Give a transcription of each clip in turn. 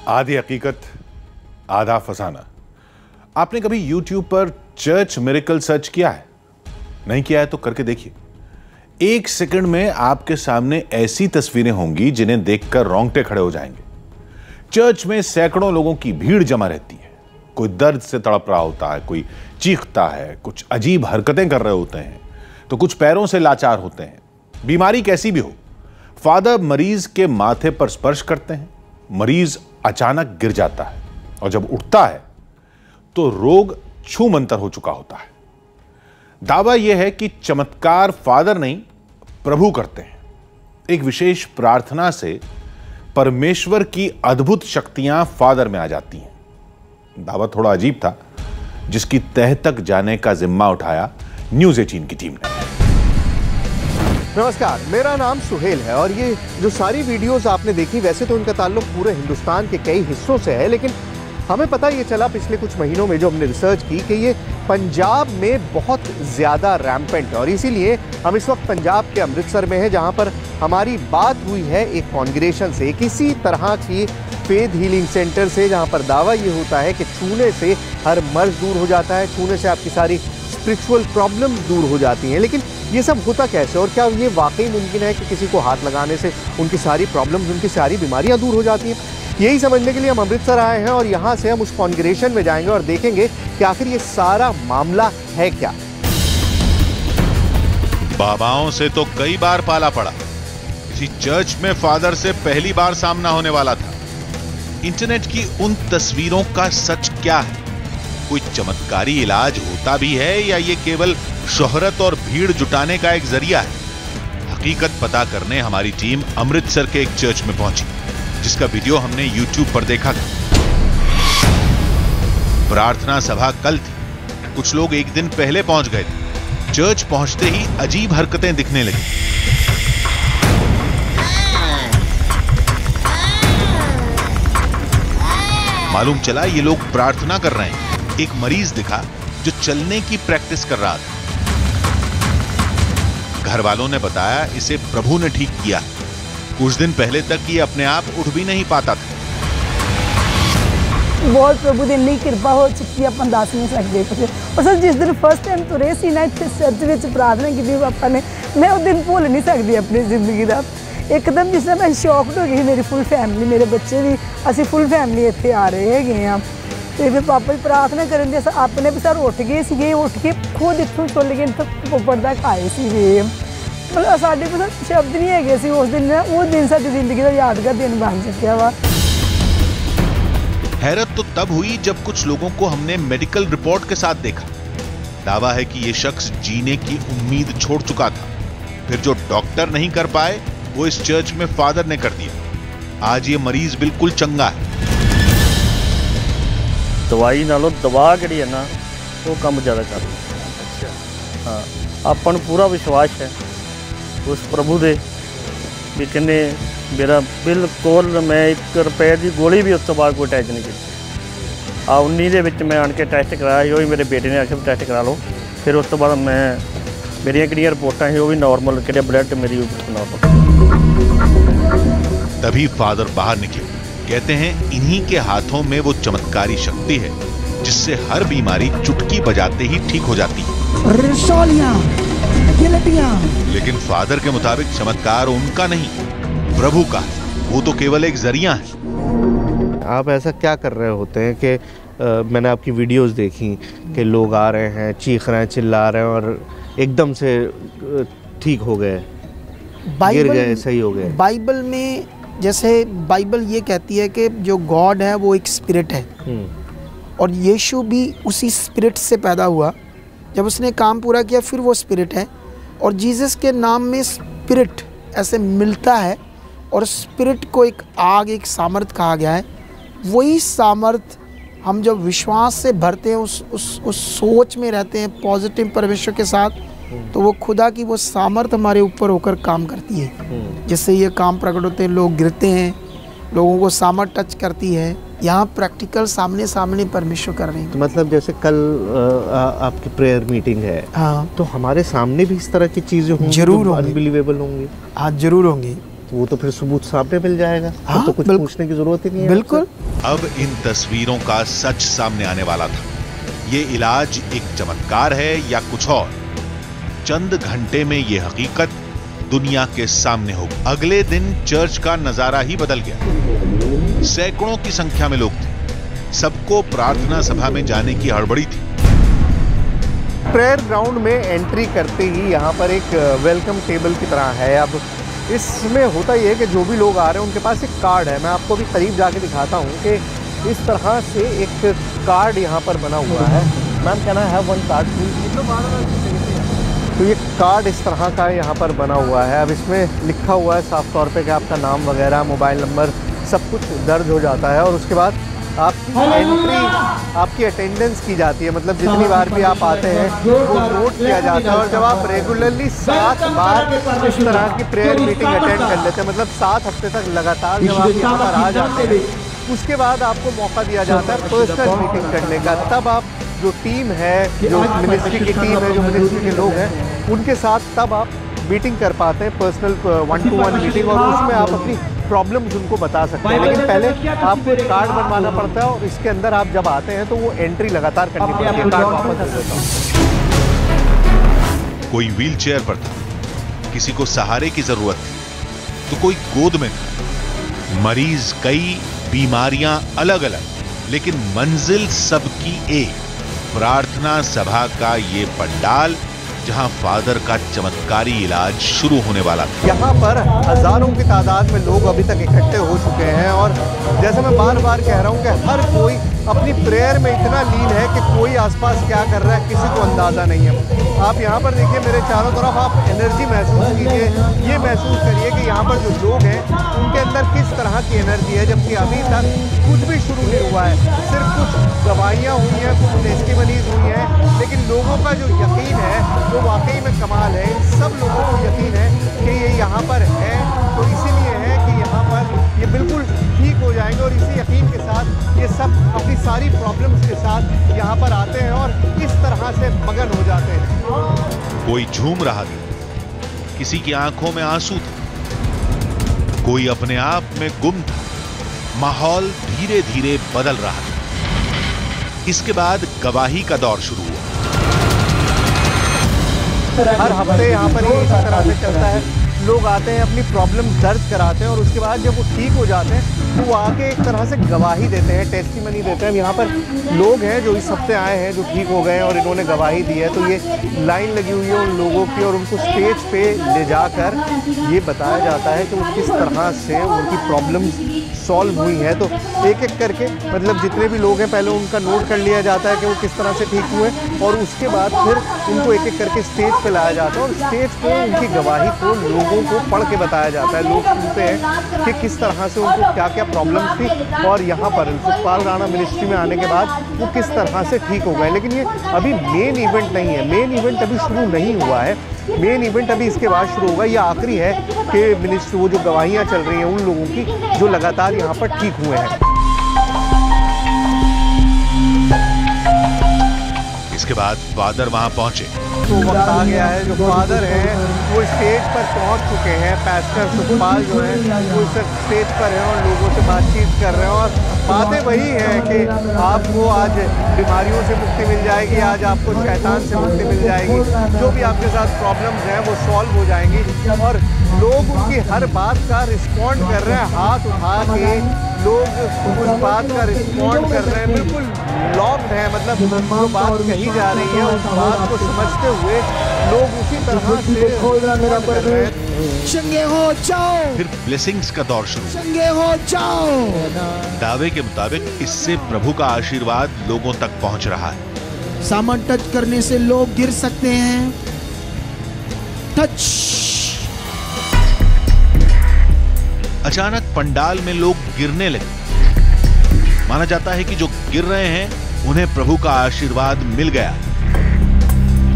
आधी हकीकत आधा फसाना। आपने कभी YouTube पर चर्च मिरेकल सर्च किया है? नहीं किया है तो करके देखिए। 1 सेकंड में आपके सामने ऐसी तस्वीरें होंगी जिन्हें देखकर रोंगटे खड़े हो जाएंगे। चर्च में सैकड़ों लोगों की भीड़ जमा रहती है। कोई दर्द से तड़प रहा होता है, कोई चीखता है, कुछ अजीब हरकतें कर रहे होते हैं, तो कुछ पैरों से लाचार होते हैं। बीमारी कैसी भी हो, फादर मरीज के माथे पर स्पर्श करते हैं। मरीज अचानक गिर जाता है और जब उठता है तो रोग छूमंतर हो चुका होता है। दावा यह है कि चमत्कार फादर नहीं, प्रभु करते हैं। एक विशेष प्रार्थना से परमेश्वर की अद्भुत शक्तियां फादर में आ जाती हैं। दावा थोड़ा अजीब था, जिसकी तह तक जाने का जिम्मा उठाया न्यूज़ 18 की टीम ने। नमस्कार, मेरा नाम सुहेल है और ये जो सारी वीडियोस आपने देखी, वैसे तो उनका ताल्लुक पूरे हिंदुस्तान के कई हिस्सों से है, लेकिन हमें पता ये चला पिछले कुछ महीनों में जो हमने रिसर्च की कि ये पंजाब में बहुत ज़्यादा रैम्पेंट है। और इसीलिए हम इस वक्त पंजाब के अमृतसर में हैं, जहाँ पर हमारी बात हुई है एक कॉन्ग्रेगेशन से, किसी तरह की फेथ हीलिंग सेंटर से, जहाँ पर दावा ये होता है कि छूने से हर मर्ज दूर हो जाता है, छूने से आपकी सारी स्पिरिचुअल प्रॉब्लम दूर हो जाती हैं। लेकिन ये सब होता कैसे और क्या ये वाकई मुमकिन है कि किसी को हाथ लगाने से उनकी सारी प्रॉब्लम्स, उनकी सारी बीमारियां दूर हो जाती हैं? यही समझने के लिए हम अमृतसर आए हैं और यहाँ से हम उस कॉन्ग्रेगेशन में जाएंगे और देखेंगे कि आखिर ये सारा मामला है क्या। बाबाओं से तो कई बार पाला पड़ा, इसी चर्च में फादर से पहली बार सामना होने वाला था। इंटरनेट की उन तस्वीरों का सच क्या है? कोई चमत्कारी इलाज होता भी है या ये केवल शोहरत और भीड़ जुटाने का एक जरिया है? हकीकत पता करने हमारी टीम अमृतसर के एक चर्च में पहुंची, जिसका वीडियो हमने YouTube पर देखा था। प्रार्थना सभा कल थी, कुछ लोग एक दिन पहले पहुंच गए थे। चर्च पहुंचते ही अजीब हरकतें दिखने लगी। मालूम चला ये लोग प्रार्थना कर रहे हैं। एक मरीज दिखा जो चलने की प्रैक्टिस कर रहा था। घर वालों ने बताया इसे प्रभु ने ठीक किया। कुछ दिन पहले तक ये अपने आप उठ भी नहीं पाता था। बहुत प्रभु की इन्नी कृपा हो चुकी है, अपन दस नहीं सकते। और सर जिस दिन फर्स्ट टाइम तुरे सी ना चर्च में प्रार्थना की पापा ने, मैं उस दिन भूल नहीं सकती अपनी जिंदगी का। एकदम जिस मैं शॉक्ड हो गई, मेरी फुल फैमिली, मेरे बच्चे भी, असं फुल फैमिली इतने आ रहे हैं। तो फिर पापा की प्रार्थना करन दे अपने भी सर उठ गए थे, उठ के खुद इतों चल गए पोपड़ तक आए थे। मतलब साढ़े मतलब शब्द नहीं है उस दिन। वो दिन साडी जिंदगी का यादगार दिन बन चुका वा। हैरत तो तब हुई जब कुछ लोगों को हमने मेडिकल रिपोर्ट के साथ देखा। दावा है कि यह शख्स जीने की उम्मीद छोड़ चुका था। फिर जो डॉक्टर नहीं कर पाए वो इस चर्च में फादर ने कर दिया। आज ये मरीज बिल्कुल चंगा है। दवाई नालों दवा जिहड़ी है ना वो काम ज़्यादा कर रही है। हाँ, अपन पूरा विश्वास है उस प्रभु दे भी कहने मेरा बिल्कुल, मैं 1 रुपए की गोली भी उस तो बाद कोई टेस्ट नहीं की। 19 दे विच मैं आन के टेस्ट कराया, वो मेरे बेटे ने आखिर टेस्ट करा लो। फिर उस तो बाद मैं मेरिया किहड़ियां रिपोर्टां वो भी नॉर्मल, कि ब्लड मेरी नॉर्मल। तभी फादर बाहर निकले। कहते हैं इन्हीं के हाथों में वो चमत्कारी शक्ति है जिससे हर बीमारी चुटकी बजाते ही ठीक हो जाती है। लेकिन फादर के मुताबिक चमत्कार उनका नहीं, प्रभु का है। वो तो केवल एक जरिया है। आप ऐसा क्या कर रहे होते हैं कि मैंने आपकी वीडियोस देखी कि लोग आ रहे हैं, चीख रहे हैं, चिल्ला रहे हैं और एकदम से ठीक हो गए, गिर गए, सही हो गए। बाइबल में जैसे बाइबल ये कहती है कि जो गॉड है वो एक स्पिरिट है और यीशु भी उसी स्पिरिट से पैदा हुआ। जब उसने काम पूरा किया फिर वो स्पिरिट है और जीसस के नाम में स्पिरिट ऐसे मिलता है और स्पिरिट को एक आग, एक सामर्थ कहा गया है। वही सामर्थ हम जब विश्वास से भरते हैं, उस सोच में रहते हैं पॉजिटिव परमेश्वर के साथ, तो वो खुदा की वो सामर्थ हमारे ऊपर होकर काम करती है, जिससे ये काम प्रकट होते हैं। लोग गिरते हैं, लोगों को सामर्थ टच करती है। यहाँ प्रैक्टिकल सामने सामने परमेश्वर कर रहे हैं। तो मतलब जैसे कल आपकी प्रेयर मीटिंग है, हाँ, तो हमारे सामने भी इस तरह की चीज़ें होंगी, जरूर होंगी, अनबिलीवेबल होंगी। हाँ जरूर होंगी। वो तो फिर सबूत सामने मिल जाएगा। हाँ, तो कुछ पूछने की जरूरत ही नहीं है। बिल्कुल। अब इन तस्वीरों का सच सामने आने वाला था। ये इलाज एक चमत्कार है या कुछ और? चंद घंटे में ये हकीकत दुनिया के सामने होगी। अगले दिन चर्च का नजारा ही बदल गया। सैकड़ों की संख्या में लोग थे। सबको प्रार्थना सभा में जाने की हड़बड़ी थी। प्रेयर ग्राउंड में एंट्री करते ही यहाँ पर एक वेलकम टेबल की तरह है। अब इसमें होता ये है कि जो भी लोग आ रहे हैं उनके पास एक कार्ड है। मैं आपको भी करीब जाके दिखाता हूँ कि इस तरह से एक कार्ड यहाँ पर बना हुआ है। Ma'am can I have one card please? तो ये कार्ड इस तरह का यहाँ पर बना हुआ है। अब इसमें लिखा हुआ है साफ तौर पे कि आपका नाम वगैरह, मोबाइल नंबर सब कुछ दर्ज हो जाता है और उसके बाद आपकी एंट्री, आपकी अटेंडेंस की जाती है। मतलब जितनी बार भी आप आते हैं वो नोट किया जाता है। और जब आप रेगुलरली 7 बार इस तरह की प्रेयर मीटिंग अटेंड कर लेते हैं, मतलब 7 हफ्ते तक लगातार जब आप यहाँ पर आ जाते हैं, उसके बाद आपको मौका दिया जाता है पर्सनल मीटिंग करने का। तब आप जो टीम है, जो मिनिस्ट्री की टीम है, जो मिनिस्ट्री के लोग हैं, उनके साथ तब आप मीटिंग कर पाते हैं, पर्सनल 1-to-1 मीटिंग, और उसमें आप अपनी प्रॉब्लम्स उनको बता सकते हैं। लेकिन पहले आपको एक कार्ड बनवाना पड़ता है और इसके अंदर आप जब आते हैं तो वो एंट्री लगातार करनी पड़ती है। कार्ड वापस कर देता हूं। कोई व्हीलचेयर पर था, किसी को सहारे की जरूरत थी, तो कोई गोद में था। मरीज कई, बीमारियां अलग अलग, लेकिन मंजिल सबकी एक। प्रार्थना सभा का ये पंडाल जहां फादर का चमत्कारी इलाज शुरू होने वाला था। यहाँ पर हजारों की तादाद में लोग अभी तक इकट्ठे हो चुके हैं और जैसे मैं बार बार कह रहा हूँ कि हर कोई अपनी प्रेयर में इतना लीन है कि कोई आसपास क्या कर रहा है किसी को अंदाज़ा नहीं है। आप यहाँ पर देखिए, मेरे चारों तरफ आप एनर्जी महसूस कीजिए। ये महसूस करिए कि यहाँ पर जो लोग हैं उनके अंदर किस तरह की एनर्जी है, जबकि अभी तक कुछ भी शुरू नहीं हुआ है। सिर्फ कुछ गवाहियाँ हुई हैं, कुछ टेस्टिमनीज हुई हैं, लेकिन लोगों का जो यकीन है वो वाकई में कमाल है। इन सब लोगों को यकीन है कि ये यहाँ पर है, तो इसीलिए है कि यहाँ पर ये बिल्कुल ठीक हो जाएंगे। और इसी यकीन के साथ ये सब अपनी सारी प्रॉब्लम्स के साथ यहाँ पर आते हैं और इस तरह से मगन हो जाते हैं। कोई झूम रहा था, किसी की आंखों में आंसू था, कोई अपने आप में गुम था। माहौल धीरे धीरे बदल रहा था। इसके बाद गवाही का दौर शुरू हुआ। हर हफ्ते यहाँ पर ये इसी तरह से चलता है। लोग आते हैं, अपनी प्रॉब्लम दर्ज कराते हैं और उसके बाद जब वो ठीक हो जाते हैं तो वो आके एक तरह से गवाही देते हैं, टेस्टिमनी देते हैं। यहाँ पर लोग हैं जो इस हफ्ते आए हैं, जो ठीक हो गए हैं और इन्होंने गवाही दी है। तो ये लाइन लगी हुई है उन लोगों की और उनको स्टेज पे ले जाकर ये बताया जाता है कि वो किस तरह से उनकी प्रॉब्लम्स सॉल्व हुई है। तो एक एक करके, मतलब जितने भी लोग हैं, पहले उनका नोट कर लिया जाता है कि वो किस तरह से ठीक हुए और उसके बाद फिर उनको एक एक करके स्टेज पे लाया जाता है और स्टेज पे उनकी गवाही को लोगों को पढ़ के बताया जाता है। लोग सुनते हैं कि किस तरह से उनको क्या क्या प्रॉब्लम्स थी और यहाँ पर सुखपाल राणा मिनिस्ट्री में आने के बाद वो किस तरह से ठीक हो गए। लेकिन ये अभी मेन इवेंट नहीं है, मेन इवेंट अभी शुरू नहीं हुआ है। मेन इवेंट अभी इसके बाद शुरू होगा। ये आखिरी है कि मिनिस्ट्री, वो जो गवाहियाँ चल रही हैं उन लोगों की जो लगातार यहाँ पर ठीक हुए हैं। इसके बाद फादर वहां पहुंचे। तो वक्त आ गया है, जो फादर हैं वो स्टेज पर पहुंच चुके हैं। पैस्टर सुखपाल जो है वो स्टेज पर हैं और लोगों से बातचीत कर रहे हैं और बातें वही हैं कि आपको आज बीमारियों से मुक्ति मिल जाएगी, आज आपको शैतान से मुक्ति मिल जाएगी, जो भी आपके साथ प्रॉब्लम्स हैं वो सॉल्व हो जाएंगी। और लोग उनकी हर बात का रिस्पॉन्ड कर रहे हैं, हाथ उठा के लोग उस बात का रिस्पॉन्ड कर रहे हैं। बिल्कुल लॉक्ड है, मतलब जो बात कही जा रही है उस बात को समझते हुए लोग उसी तरह से कर रहे हैं। चंगे हो जाओ। फिर ब्लेसिंग्स का दौर शुरू। चंगे हो जाओ। दावे के मुताबिक इससे प्रभु का आशीर्वाद लोगों तक पहुंच रहा है। सामान टच करने से लोग गिर सकते हैं। टच। अचानक पंडाल में लोग गिरने लगे। माना जाता है कि जो गिर रहे हैं उन्हें प्रभु का आशीर्वाद मिल गया।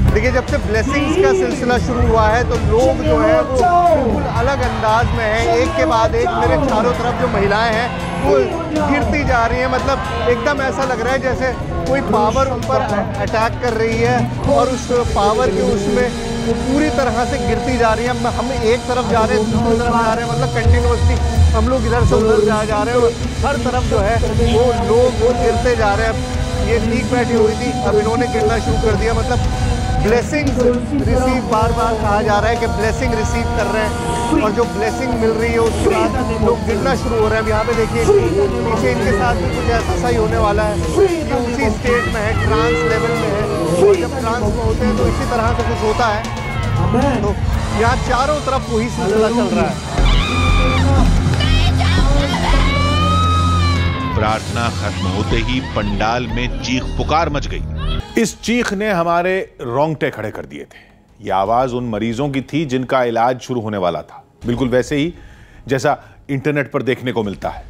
देखिए, जब से ब्लेसिंग्स का सिलसिला शुरू हुआ है तो लोग जो है वो बिल्कुल अलग अंदाज में हैं। एक के बाद एक मेरे चारों तरफ जो महिलाएं हैं वो गिरती जा रही हैं। मतलब एकदम ऐसा लग रहा है जैसे कोई पावर उन पर अटैक कर रही है और उस पावर के उसमें वो पूरी तरह से गिरती जा रही है। हम एक तरफ जा रहे हैं, दूसरी तरफ जा रहे हैं, मतलब कंटिन्यूअसली हम लोग इधर से उधर जा रहे हैं और हर तरफ जो है वो लोग वो गिरते जा रहे हैं। ये ठीक बैठी हुई थी, अब इन्होंने गिरना शुरू कर दिया। मतलब ब्लेसिंग रिसीव, बार बार कहा जा रहा है कि ब्लेसिंग रिसीव कर रहे हैं और जो ब्लेसिंग मिल रही है उसके बाद लोग गिरना शुरू हो रहे हैं। अब यहाँ पे देखिए पीछे इनके साथ भी कुछ ऐसा सा ही होने वाला है। ये उसी स्टेट में है, ट्रांस लेवल में है, और जब ट्रांस में होते हैं तो इसी तरह से कुछ होता है। तो यहाँ चारों तरफ वही सिलसिला चल रहा है। प्रार्थना खत्म होते ही पंडाल में चीख पुकार मच गई। इस चीख ने हमारे रोंगटे खड़े कर दिए थे। यह आवाज उन मरीजों की थी जिनका इलाज शुरू होने वाला था, बिल्कुल वैसे ही जैसा इंटरनेट पर देखने को मिलता है।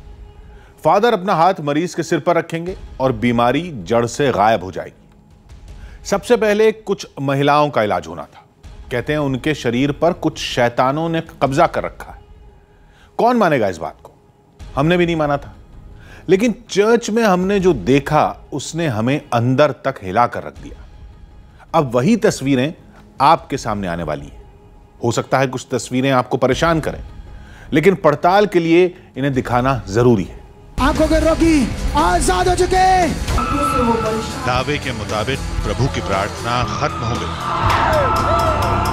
फादर अपना हाथ मरीज के सिर पर रखेंगे और बीमारी जड़ से गायब हो जाएगी। सबसे पहले कुछ महिलाओं का इलाज होना था। कहते हैं उनके शरीर पर कुछ शैतानों ने कब्जा कर रखा है। कौन मानेगा इस बात को? हमने भी नहीं माना था, लेकिन चर्च में हमने जो देखा उसने हमें अंदर तक हिला कर रख दिया। अब वही तस्वीरें आपके सामने आने वाली हैं। हो सकता है कुछ तस्वीरें आपको परेशान करें, लेकिन पड़ताल के लिए इन्हें दिखाना जरूरी है। आंखों के रोगी आजाद हो चुके। दावे के मुताबिक प्रभु की प्रार्थना खत्म हो गई।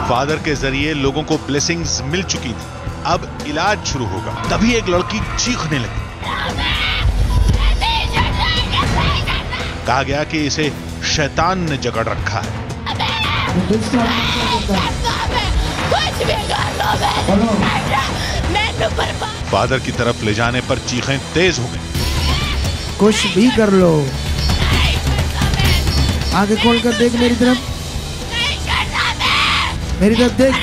फादर के जरिए लोगों को ब्लेसिंग्स मिल चुकी थी। अब इलाज शुरू होगा। तभी एक लड़की चीखने लगी। कहा गया कि इसे शैतान ने जकड़ रखा है। फादर की तरफ ले जाने पर चीखें तेज हो गई। कुछ भी कर लो। आगे खोल कर देख मेरी तरफ, मेरी तरफ देख,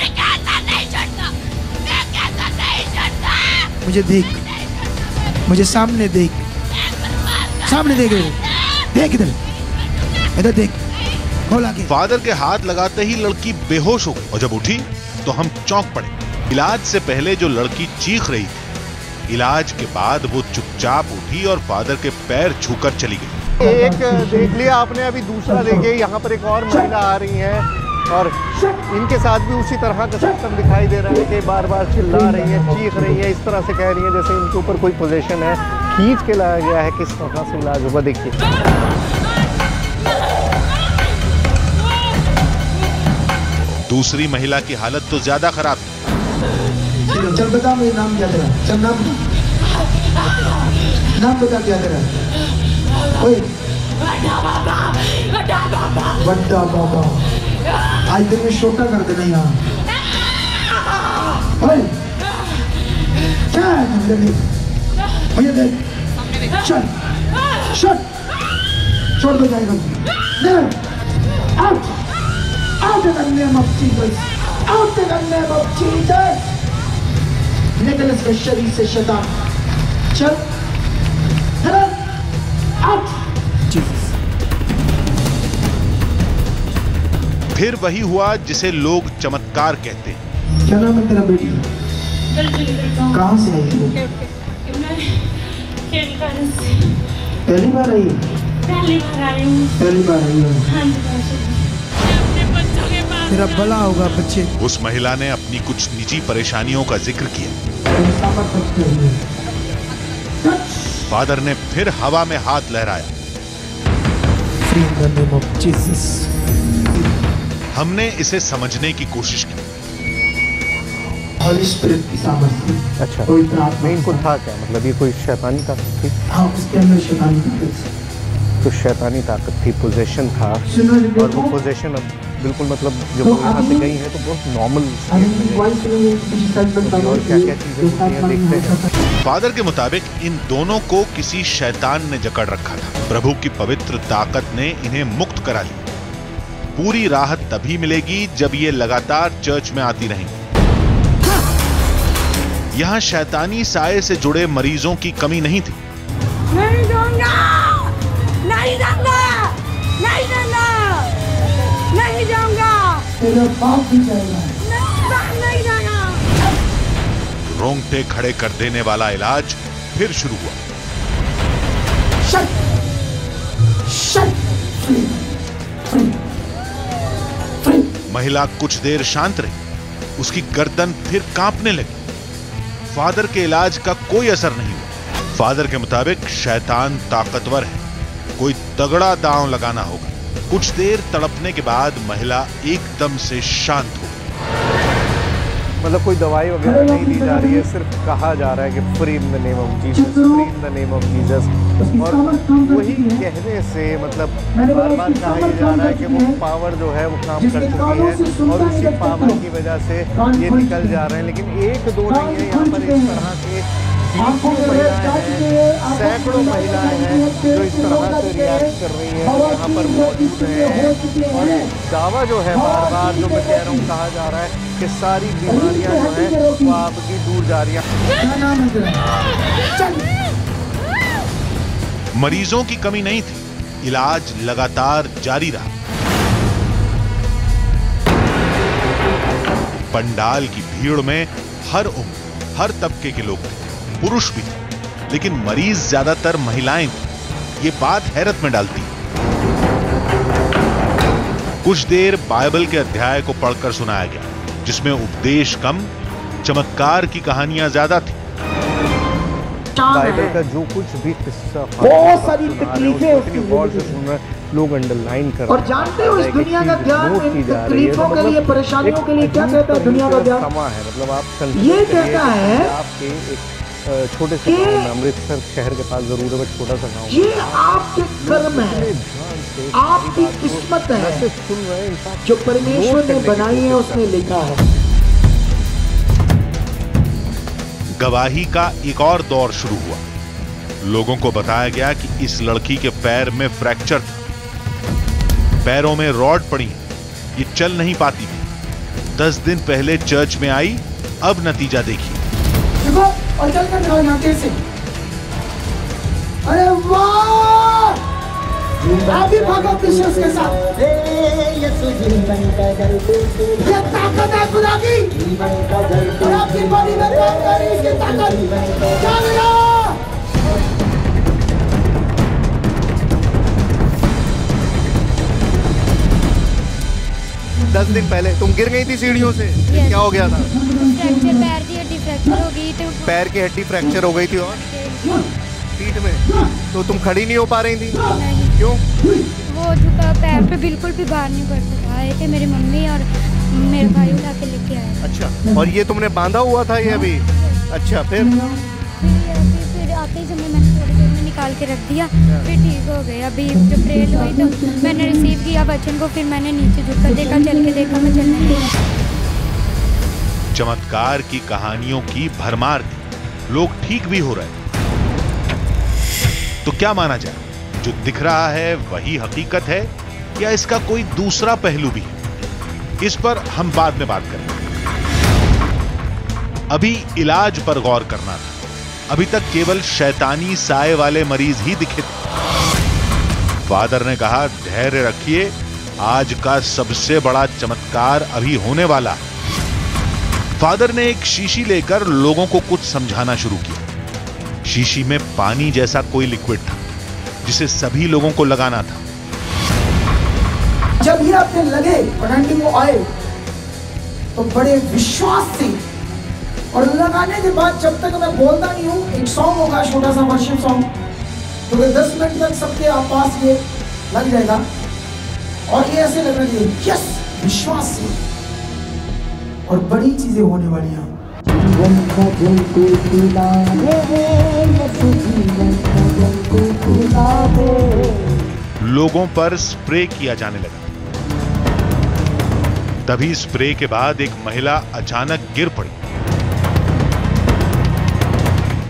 मुझे देख, मुझे सामने देख, सामने देख, देख इधर, इधर देख, खोल आगे। फादर के हाथ लगाते ही लड़की बेहोश हो गई और जब उठी तो हम चौंक पड़े। इलाज से पहले जो लड़की चीख रही थी, इलाज के बाद वो चुपचाप उठी और फादर के पैर छूकर चली गई। एक देख लिया आपने, अभी दूसरा देखिए। यहाँ पर एक और महिला आ रही है और इनके साथ भी उसी तरह का सिस्टम दिखाई दे रहा है कि बार बार चिल्ला रही है, चीख रही है, इस तरह से कह रही है जैसे इनके ऊपर कोई पोजीशन है, खींच के लाया गया है। किस तरह से इलाज होगा देखिए। दूसरी महिला की हालत तो ज्यादा खराब थी। चल बता मेरा नाम क्या तेरा? चल नाम बता क्या तेरा? ओए बड्डा बाबा, आज दिन में छोटा कर देना यहाँ। ओए क्या है मुझे देख, चल चल, छोड़ दो जाएगा। Out, out in the name of Jesus, out in the name of Jesus। निकल इसके शरीर से शैतान, चल, out। फिर वही हुआ जिसे लोग चमत्कार कहते हैं। क्या नाम है तेरा बेटी? कहाँ से आई है? पहली बार आई है? पहली बार आई है। तेरा भला होगा बच्चे। उस महिला ने अपनी कुछ निजी परेशानियों का जिक्र किया। फादर ने फिर हवा में हाथ लहराया। हमने इसे समझने की कोशिश की। होली स्पिरिट की सामर्थ्य। अच्छा, कोई प्रार्थना नहीं, इनको था क्या? मतलब ये कोई शैतानी ताकत थी? हाँ, उसके अंदर शैतानी ताकत। तो शैतानी ताकत थी, पोजेशन था, और वो पोजेशन अब बिल्कुल मतलब जब वो यहाँ से गई है तो बहुत नॉर्मल और क्या क्या चीजें होती हैं देखते हैं। फादर के मुताबिक इन दोनों को किसी शैतान ने जकड़ रखा था। प्रभु की पवित्र ताकत ने इन्हें मुक्त करा लिया। पूरी राहत तभी मिलेगी जब ये लगातार चर्च में आती रहेंगी। यहाँ शैतानी साये से जुड़े मरीजों की कमी नहीं थी। नहीं दूंगा, नहीं दूंगा, नहीं दूंगा, नहीं जाऊंगा, तेरा बाप भी जाएगा, नहीं जाऊंगा। रोंगटे खड़े कर देने वाला इलाज फिर शुरू हुआ। Shut, shut, free, free, free. महिला कुछ देर शांत रही, उसकी गर्दन फिर कांपने लगी। फादर के इलाज का कोई असर नहीं हुआ। फादर के मुताबिक शैतान ताकतवर है, कोई तगड़ा दांव लगाना होगा। कुछ देर तड़पने के बाद महिला एकदम से शांत हो गई। मतलब कोई दवाई वगैरह नहीं दी जा रही है, सिर्फ कहा जा रहा है कि free in the name of Jesus, free in the name of Jesus. और वही कहने से मतलब बार बार कहा जा रहा है कि वो पावर जो है वो काम कर चुकी है और उसी पावर की वजह से ये निकल जा रहे हैं। लेकिन एक दो नहीं है, यहाँ पर इस तरह के महिलाएं हैं, सैकड़ों महिलाएं हैं जो इस तरह से रिएक्ट कर रही हैं, यहाँ पर मौजूद हैं। और दावा जो है बार बार जो मैं कह रहा हूँ कहा जा रहा है कि सारी बीमारियां जो हैं वो आपकी दूर जा रही हैं। मरीजों की कमी नहीं थी, इलाज लगातार जारी रहा। पंडाल की भीड़ में हर उम्र, हर तबके के लोग थे, पुरुष भी थे, लेकिन मरीज ज्यादातर महिलाएं थी। ये बात हैरत में डालती है। कुछ देर बाइबल के अध्याय को पढ़कर सुनाया गया, जिसमें उपदेश कम, चमत्कार की कहानियां ज्यादा थी। बाइबल का जो कुछ भी किस्सा बहुत सारी तकलीफें उसकी गौर से सुन रहे हैं, लोग अंडरलाइन कर रहे हैं। और जानते हो इस दुनिया का ज्ञान तकलीफों के लिए, परेशानियों के लिए क्या कहता है दुनिया का ज्ञान? है मतलब आप ये कहता है आपके एक छोटे से गांव में, अमृतसर शहर के पास जरूर है, छोटा सा गांव, ये आपके कर्म है, आपकी किस्मत है, सुन रहे हैं जो परमेश्वर ने बनाई है, उसने लिखा है। गवाही का एक और दौर शुरू हुआ। लोगों को बताया गया कि इस लड़की के पैर में फ्रैक्चर था, पैरों में रॉड पड़ी है, ये चल नहीं पाती थी। 10 दिन पहले चर्च में आई, अब नतीजा देखिए। देखो और चल कर दिखाओ यहाँ से। अरे वाह! आप भी भागो विश्वास के साथ। ये ताकत है खुदा की, और आपकी बॉडी में काम कर रही है ताकत। चलो 10 दिन पहले तुम गिर गई थी सीढ़ियों से, क्या हो गया था? फ्रैक्चर, पैर की हड्डी फ्रैक्चर हो गई थी। पैर की हड्डी फ्रैक्चर हो गई थी और पीठ में, तो तुम खड़ी नहीं हो पा रही थी? नहीं। क्यों? वो झुका पैर पे बिल्कुल भी बाहर नहीं पड़ सका। आए थे मेरी मम्मी और मेरे भाई उठा के लेके आए। अच्छा, और ये तुमने बांधा हुआ था ये अभी? अच्छा, फिर आते ही जब मैंने थोड़ी देर में निकाल के रख दिया, फिर ठीक हो गए। अभी जब प्रेयर हुई तो मैंने रिसीव किया वचन को, फिर मैंने नीचे झुककर देखा, चल के देखा, मैं चलने लगी। चमत्कार की कहानियों की भरमार थी, लोग ठीक भी हो रहे। तो क्या माना जाए, जो दिख रहा है वही हकीकत है या इसका कोई दूसरा पहलू भी है? इस पर हम बाद में बात करेंगे। अभी इलाज पर गौर करना था। अभी तक केवल शैतानी साए वाले मरीज ही दिखे थे। फादर ने कहा, धैर्य रखिए, आज का सबसे बड़ा चमत्कार अभी होने वाला है। फादर ने एक शीशी लेकर लोगों को कुछ समझाना शुरू किया। शीशी में पानी जैसा कोई लिक्विड था, जिसे सभी लोगों को लगाना था। जब ये आपने लगे अनॉइंटिंग ऑयल, तो बड़े विश्वास से, और लगाने के बाद जब तक मैं बोलता नहीं हूँ, एक सॉन्ग होगा, छोटा सा वर्शिप सॉन्ग, तो 10 मिनट तक सबके पास ये लग जाएगा और ये ऐसे लगना चाहिए, यस, विश्वास से, और बड़ी चीजें होने वाली हैं। लोगों पर स्प्रे किया जाने लगा। तभी स्प्रे के बाद एक महिला अचानक गिर पड़ी।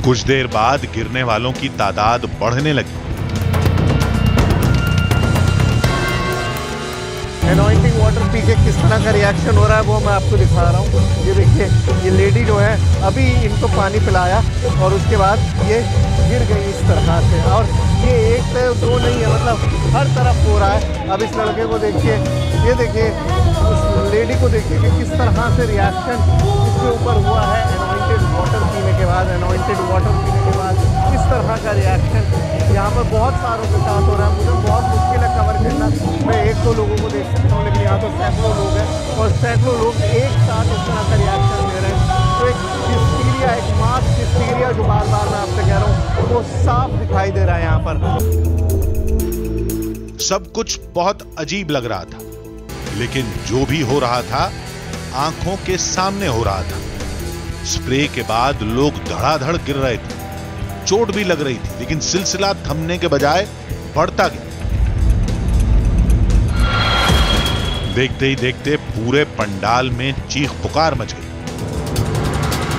कुछ देर बाद गिरने वालों की तादाद बढ़ने लगी। एनॉइंटिंग वाटर पी के किस तरह का रिएक्शन हो रहा है वो मैं आपको दिखा रहा हूँ। ये देखिए, ये लेडी जो है अभी इनको पानी पिलाया और उसके बाद ये गिर गई इस तरह से, और ये एक से दो नहीं है, मतलब हर तरफ हो रहा है। अब इस लड़के को देखिए, ये देखिए, उस लेडी को देखिए कि किस तरह से रिएक्शन इसके ऊपर हुआ है एनॉइंटेड वाटर पीने के बाद। एनॉइंटेड वाटर पीने के बाद इस तरह का रिएक्शन यहाँ पर बहुत सारों के साथ हो रहा है। मुझे बहुत मुश्किल है कवर करना, मैं एक दो लोगों को देख सकता हूँ, लेकिन यहाँ तो सैकड़ों लोग हैं और सैकड़ों लोग एक साथ इस तरह का रिएक्शन दे रहे हैं। तो एक हिस्टीरिया, एक मास हिस्टीरिया जो बार बार मैं आपसे कह रहा हूँ वो साफ दिखाई दे रहा है यहाँ पर। सब कुछ बहुत अजीब लग रहा था, लेकिन जो भी हो रहा था आंखों के सामने हो रहा था। स्प्रे के बाद लोग धड़ाधड़ गिर रहे थे, चोट भी लग रही थी, लेकिन सिलसिला थमने के बजाय बढ़ता गया। देखते ही देखते पूरे पंडाल में चीख पुकार मच गई।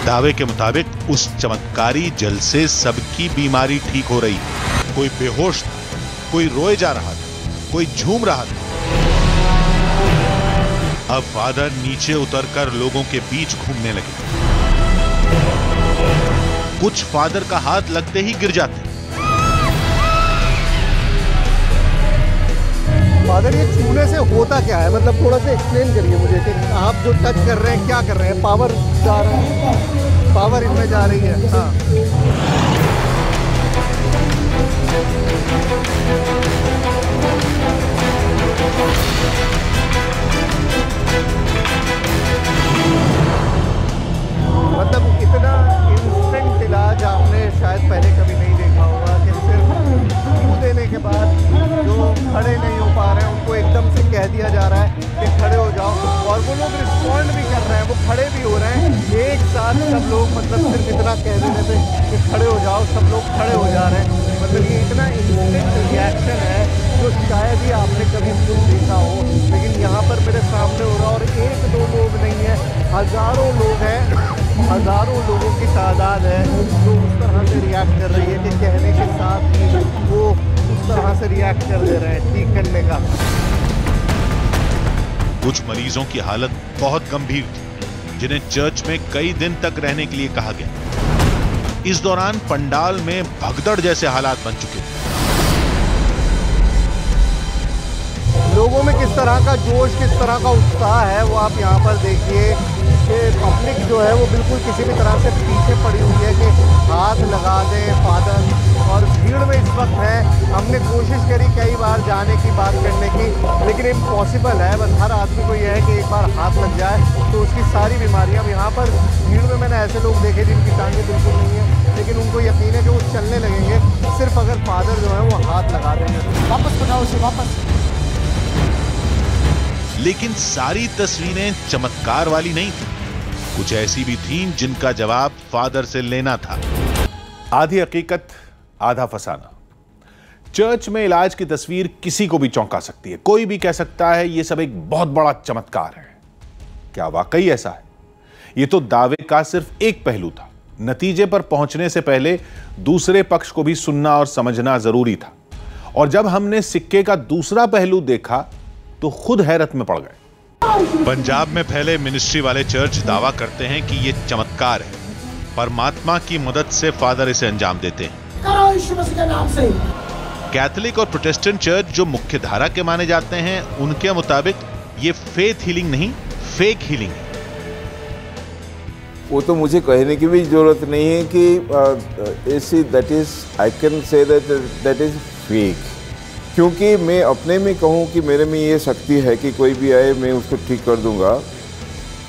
दावे के मुताबिक उस चमत्कारी जल से सबकी बीमारी ठीक हो रही। कोई बेहोश था, कोई रोए जा रहा था, कोई झूम रहा था। अब फादर नीचे उतरकर लोगों के बीच घूमने लगे। कुछ फादर का हाथ लगते ही गिर जाते। फादर, ये छूने से होता क्या है? मतलब थोड़ा सा एक्सप्लेन करिए मुझे कि आप जो टच कर रहे हैं क्या कर रहे हैं? पावर जा रहा है, पावर इनमें जा रही है। हाँ, मतलब इतना इंस्टेंट इलाज आपने शायद पहले कभी नहीं देखा होगा कि सिर्फ छू देने के बाद जो खड़े नहीं हो पा रहे हैं उनको एकदम से कह दिया जा रहा है कि खड़े हो जाओ, और वो लोग रिस्पॉन्ड भी कर रहे हैं, वो खड़े भी हो रहे हैं एक साथ। सब लोग मतलब सिर्फ इतना कह देने से कि खड़े हो जाओ, सब लोग खड़े हो जा रहे हैं। मतलब ये इतना इंस्टेंट रिएक्शन है जो शायद ही आपने कभी देखा हो, लेकिन यहाँ पर मेरे सामने हो रहा। और एक दो लोग नहीं है, हजारों लोग हैं, हजारों लोगों की तादाद है जो उस तरह से रिएक्ट कर रही है कि कहने के साथ ही वो उस तरह से रिएक्ट कर दे रहे हैं ठीक करने का। कुछ मरीजों की हालत बहुत गंभीर थी, जिन्हें चर्च में कई दिन तक रहने के लिए कहा गया। इस दौरान पंडाल में भगदड़ जैसे हालात बन चुके थे। लोगों में किस तरह का जोश, किस तरह का उत्साह है वो आप यहाँ पर देखिए कि पब्लिक जो है वो बिल्कुल किसी भी तरह से पीछे पड़ी हुई है कि हाथ लगा दें फादर। और भीड़ में इस वक्त है, हमने कोशिश करी कई बार जाने की, बात करने की, लेकिन इम्पॉसिबल है। बस हर आदमी को यह है कि एक बार हाथ लग जाए तो उसकी सारी बीमारियाँ। यहाँ पर भीड़ में मैंने ऐसे लोग देखे जिनकी टांगें बिल्कुल नहीं है, लेकिन उनको यकीन है कि वो चलने लगेंगे सिर्फ अगर फादर जो है वो हाथ लगा देंगे। वापस बनाओ उसे, वापस। लेकिन सारी तस्वीरें चमत्कार वाली नहीं थी, कुछ ऐसी भी थीं जिनका जवाब फादर से लेना था। आधी हकीकत आधा फसाना। चर्च में इलाज की तस्वीर किसी को भी चौंका सकती है, कोई भी कह सकता है यह सब एक बहुत बड़ा चमत्कार है। क्या वाकई ऐसा है? यह तो दावे का सिर्फ एक पहलू था। नतीजे पर पहुंचने से पहले दूसरे पक्ष को भी सुनना और समझना जरूरी था। और जब हमने सिक्के का दूसरा पहलू देखा तो खुद हैरत में पड़ गए। पंजाब में फैले मिनिस्ट्री वाले चर्च दावा करते हैं कि यह चमत्कार है, परमात्मा की मदद से फादर इसे अंजाम देते हैं। कैथोलिक और प्रोटेस्टेंट चर्च जो मुख्य धारा के माने जाते हैं, उनके मुताबिक ये फेथ हीलिंग नहीं, फेक हीलिंग है। वो तो मुझे कहने की भी जरूरत नहीं है कि that is I can say that is fake, क्योंकि मैं अपने में कहूँ कि मेरे में ये शक्ति है कि कोई भी आए मैं उसको ठीक कर दूंगा,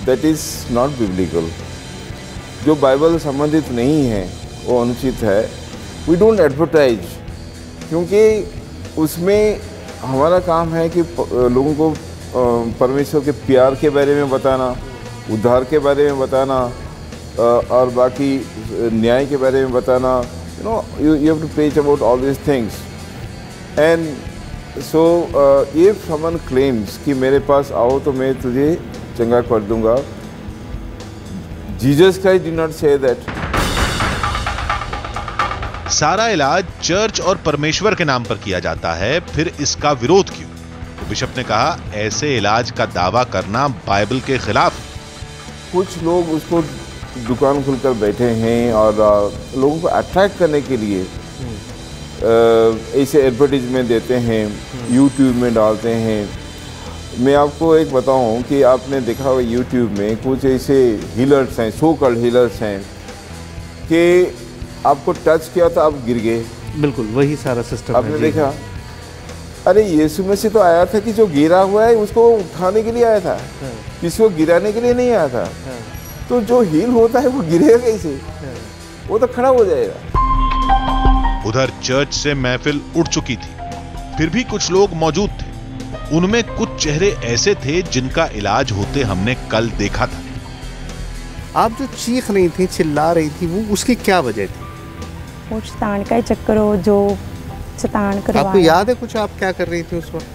दैट इज नॉट बिब्लिकल। जो बाइबल संबंधित नहीं है वो अनुचित है। वी डोंट एडवर्टाइज, क्योंकि उसमें हमारा काम है कि लोगों को परमेश्वर के प्यार के बारे में बताना, उद्धार के बारे में बताना, और बाकी न्याय के बारे में बताना। You have to preach about all these things. And so if someone claims कि मेरे पास आओ तो मैं तुझे चंगा कर दूंगा, Jesus Christ did not say that. सारा इलाज चर्च और परमेश्वर के नाम पर किया जाता है, फिर इसका विरोध क्यों? तो बिशप ने कहा, ऐसे इलाज का दावा करना बाइबल के खिलाफ है। कुछ लोग उसको दुकान खुलकर बैठे हैं और लोगों को अट्रैक्ट करने के लिए ऐसे एडवर्टीजमेंट देते हैं, यूट्यूब में डालते हैं। मैं आपको एक बताऊं कि आपने देखा होगा यूट्यूब में कुछ ऐसे हीलर्स हैं, सो कॉल्ड हीलर्स हैं, कि आपको टच किया तो आप गिर गए। बिल्कुल वही सारा सिस्टम आपने देखा, अरे यीशु मसीह तो आया था कि जो गिरा हुआ है उसको उठाने के लिए आया था, किसी को गिराने के लिए नहीं आया था। तो जो हील होता है वो गिरेगा कैसे, वो तो खड़ा हो जाएगा। उधर चर्च से महफिल उठ चुकी थी, फिर भी कुछ लोग मौजूद थे। उनमें कुछ चेहरे ऐसे थे जिनका इलाज होते हमने कल देखा था। आप जो चीख रही थी, चिल्ला रही थी, वो उसकी क्या वजह थी? वो शैतान का ही चक्कर हो जो शैतान करवाया। आपको याद है कुछ आप क्या कर रही थी उस वक्त?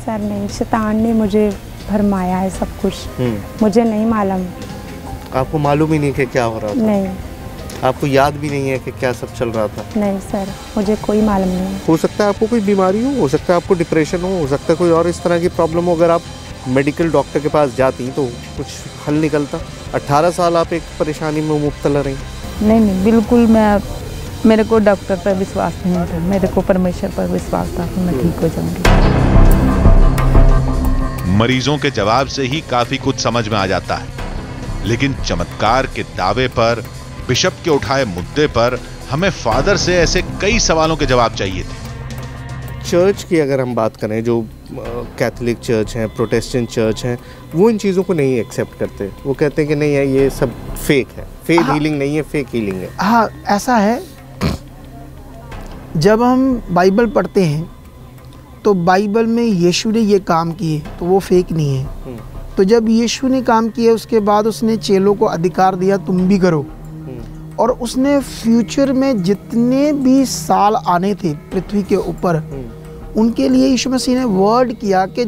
सर नहीं, शैतान ने मुझे भरमाया है सब कुछ, मुझे नहीं मालूम। आपको मालूम ही नहीं कि क्या हो रहा था? नहीं। आपको याद भी नहीं है कि क्या सब चल रहा था? नहीं सर, मुझे कोई मालूम नहीं। हो सकता है आपको कोई बीमारी हो सकता है आपको डिप्रेशन हो सकता है कोई और इस तरह की प्रॉब्लम हो। अगर आप मेडिकल डॉक्टर के पास जाती तो कुछ हल निकलता। 18 साल आप एक परेशानी में मुब्तला रही। नहीं, बिल्कुल मेरे को डॉक्टर पर विश्वास नहीं था, मेरे को परमेश्वर पर विश्वास था कि मैं ठीक हो जाऊंगी। मरीजों के जवाब से ही काफी कुछ समझ में आ जाता है, लेकिन चमत्कार के दावे पर, बिशप के उठाए मुद्दे पर हमें फादर से ऐसे कई सवालों के जवाब चाहिए थे। चर्च की अगर हम बात करें, जो कैथोलिक चर्च हैं, प्रोटेस्टेंट चर्च हैं, वो इन चीज़ों को नहीं एक्सेप्ट करते। वो कहते हैं कि नहीं है, ये सब फेक है, फेक हीलिंग नहीं है, फेक हीलिंग है। हाँ, ऐसा है। जब हम बाइबल पढ़ते हैं तो बाइबल में यीशु ने ये काम किए तो वो फेक नहीं है। तो जब यीशु ने काम किया उसके बाद उसने चेलों को अधिकार दिया तुम भी करो, और उसने फ्यूचर में जितने भी साल आने थे पृथ्वी के ऊपर, उनके लिए यीशु मसीह ने वर्ड किया कि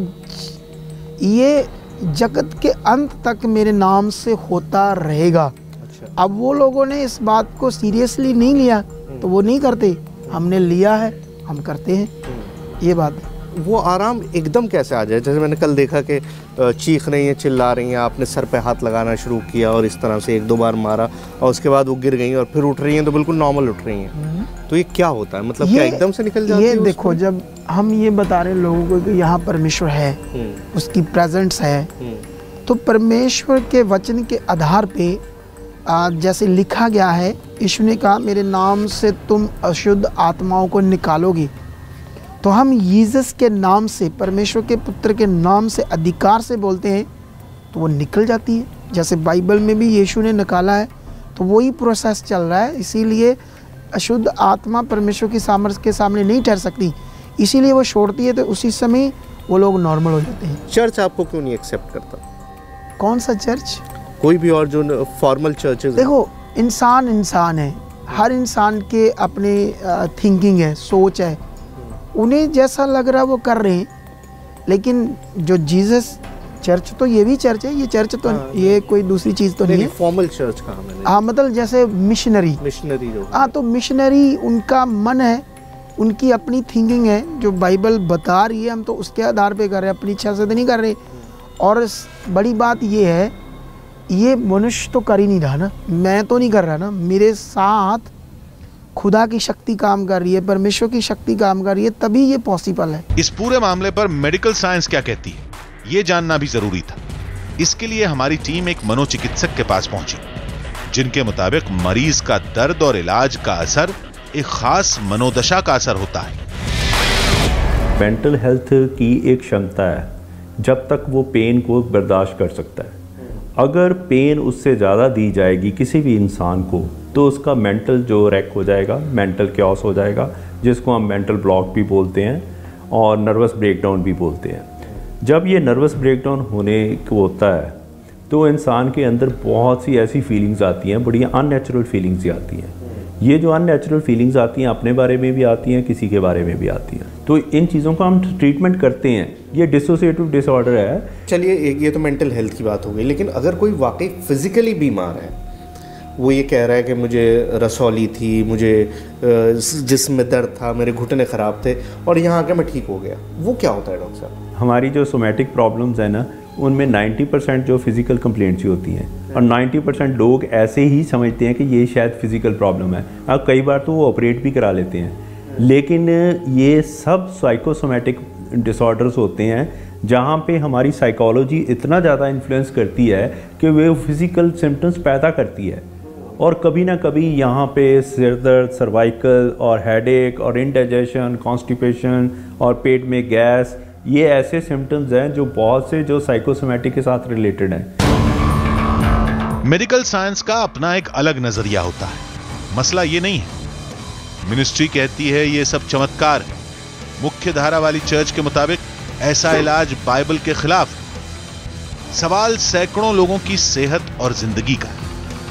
ये जगत के अंत तक मेरे नाम से होता रहेगा। अच्छा। अब वो लोगों ने इस बात को सीरियसली नहीं लिया तो वो नहीं करते, हमने लिया है, हम करते हैं। ये बात है। वो आराम एकदम कैसे आ जाए? जैसे मैंने कल देखा कि चीख रही हैं, चिल्ला रही हैं, आपने सर पे हाथ लगाना शुरू किया और इस तरह से 1-2 बार मारा और उसके बाद वो गिर गई और फिर उठ रही हैं तो बिल्कुल नॉर्मल उठ रही हैं। तो ये क्या होता है? मतलब क्या एकदम से निकल जाती है? ये देखो, जब हम ये बता रहे लोगों को कि यहाँ परमेश्वर है, उसकी प्रेजेंस है, तो परमेश्वर के वचन के आधार पे जैसे लिखा गया है, यीशु ने कहा मेरे नाम से तुम अशुद्ध आत्माओं को निकालोगी। तो हम यीसस के नाम से, परमेश्वर के पुत्र के नाम से, अधिकार से बोलते हैं तो वो निकल जाती है। जैसे बाइबल में भी यीशु ने निकाला है, तो वही प्रोसेस चल रहा है। इसीलिए अशुद्ध आत्मा परमेश्वर की सामर्थ्य के सामने नहीं ठहर सकती, इसीलिए वो छोड़ती है, तो उसी समय वो लोग नॉर्मल हो जाते हैं। चर्च आपको क्यों नहीं एक्सेप्ट करता? कौन सा चर्च? कोई भी और जो फॉर्मल चर्चेज। देखो, इंसान है, हर इंसान के अपने थिंकिंग है, सोच है, उन्हें जैसा लग रहा है वो कर रहे हैं। लेकिन जो जीसस चर्च, तो ये भी चर्च है, ये चर्च तो ये कोई दूसरी चीज़ तो नहीं है। फॉर्मल चर्च कहा मैंने। हाँ, मतलब जैसे मिशनरी जो, हाँ, तो मिशनरी उनका मन है, उनकी अपनी थिंकिंग है, जो बाइबल बता रही है हम तो उसके आधार पे कर रहे हैं, अपनी इच्छा से तो नहीं कर रहे। और बड़ी बात ये है, ये मनुष्य तो कर ही नहीं रहा ना, मैं तो नहीं कर रहा ना, मेरे साथ खुदा की शक्ति काम कर रही है, परमेश्वर की शक्ति काम कर रही है, तभी ये पॉसिबल है। इस पूरे मामले पर मेडिकल साइंस क्या कहती है, ये जानना भी जरूरी था। इसके लिए हमारी टीम एक मनोचिकित्सक के पास पहुंची, जिनके मुताबिक मरीज का दर्द और इलाज का असर एक खास मनोदशा का असर होता है। मेंटल हेल्थ की एक क्षमता है, जब तक वो पेन को बर्दाश्त कर सकता है। अगर पेन उससे ज़्यादा दी जाएगी किसी भी इंसान को, तो उसका मेंटल जो रैक हो जाएगा, मेंटल क्योस हो जाएगा, जिसको हम मेंटल ब्लॉक भी बोलते हैं और नर्वस ब्रेकडाउन भी बोलते हैं। जब ये नर्वस ब्रेकडाउन होने को होता है तो इंसान के अंदर बहुत सी ऐसी फीलिंग्स आती हैं, बड़ी अननेचुरल फीलिंग्स आती हैं। ये जो अननेचुरल फीलिंग्स आती हैं, अपने बारे में भी आती हैं, किसी के बारे में भी आती हैं। तो इन चीज़ों का हम ट्रीटमेंट करते हैं। ये डिसोसिएटिव डिसऑर्डर है। चलिए, ये तो मेंटल हेल्थ की बात हो गई, लेकिन अगर कोई वाकई फिजिकली बीमार है, वो ये कह रहा है कि मुझे रसौली थी, मुझे जिस्म में दर्द था, मेरे घुटने ख़राब थे और यहाँ आकर मैं ठीक हो गया, वो क्या होता है डॉक्टर साहब? हमारी जो सोमैटिक प्रॉब्लम्स हैं ना, उनमें 90% जो फिज़िकल कंप्लेंट्स ही होती हैं और 90% लोग ऐसे ही समझते हैं कि ये शायद फिज़िकल प्रॉब्लम है। अब कई बार तो वो ऑपरेट भी करा लेते हैं, लेकिन ये सब साइकोसोमैटिक डिसऑर्डर्स होते हैं जहाँ पे हमारी साइकोलॉजी इतना ज़्यादा इन्फ्लुएंस करती है कि वे फिज़िकल सिम्टम्स पैदा करती है। और कभी ना कभी यहाँ पे सिर दर्द, सर्वाइकल और हेडेक और इंडाइजेशन, कॉन्स्टिपेशन और पेट में गैस, ये ऐसे सिम्टम्स हैं जो बहुत से जो साइकोसोमैटिक के साथ रिलेटेड हैं। मेडिकल साइंस का अपना एक अलग नजरिया होता है। मसला ये नहीं है। मिनिस्ट्री कहती है ये सब चमत्कार है। मुख्य धारा वाली चर्च के मुताबिक ऐसा इलाज बाइबल के खिलाफ है। सवाल सैकड़ों लोगों की सेहत और जिंदगी का है,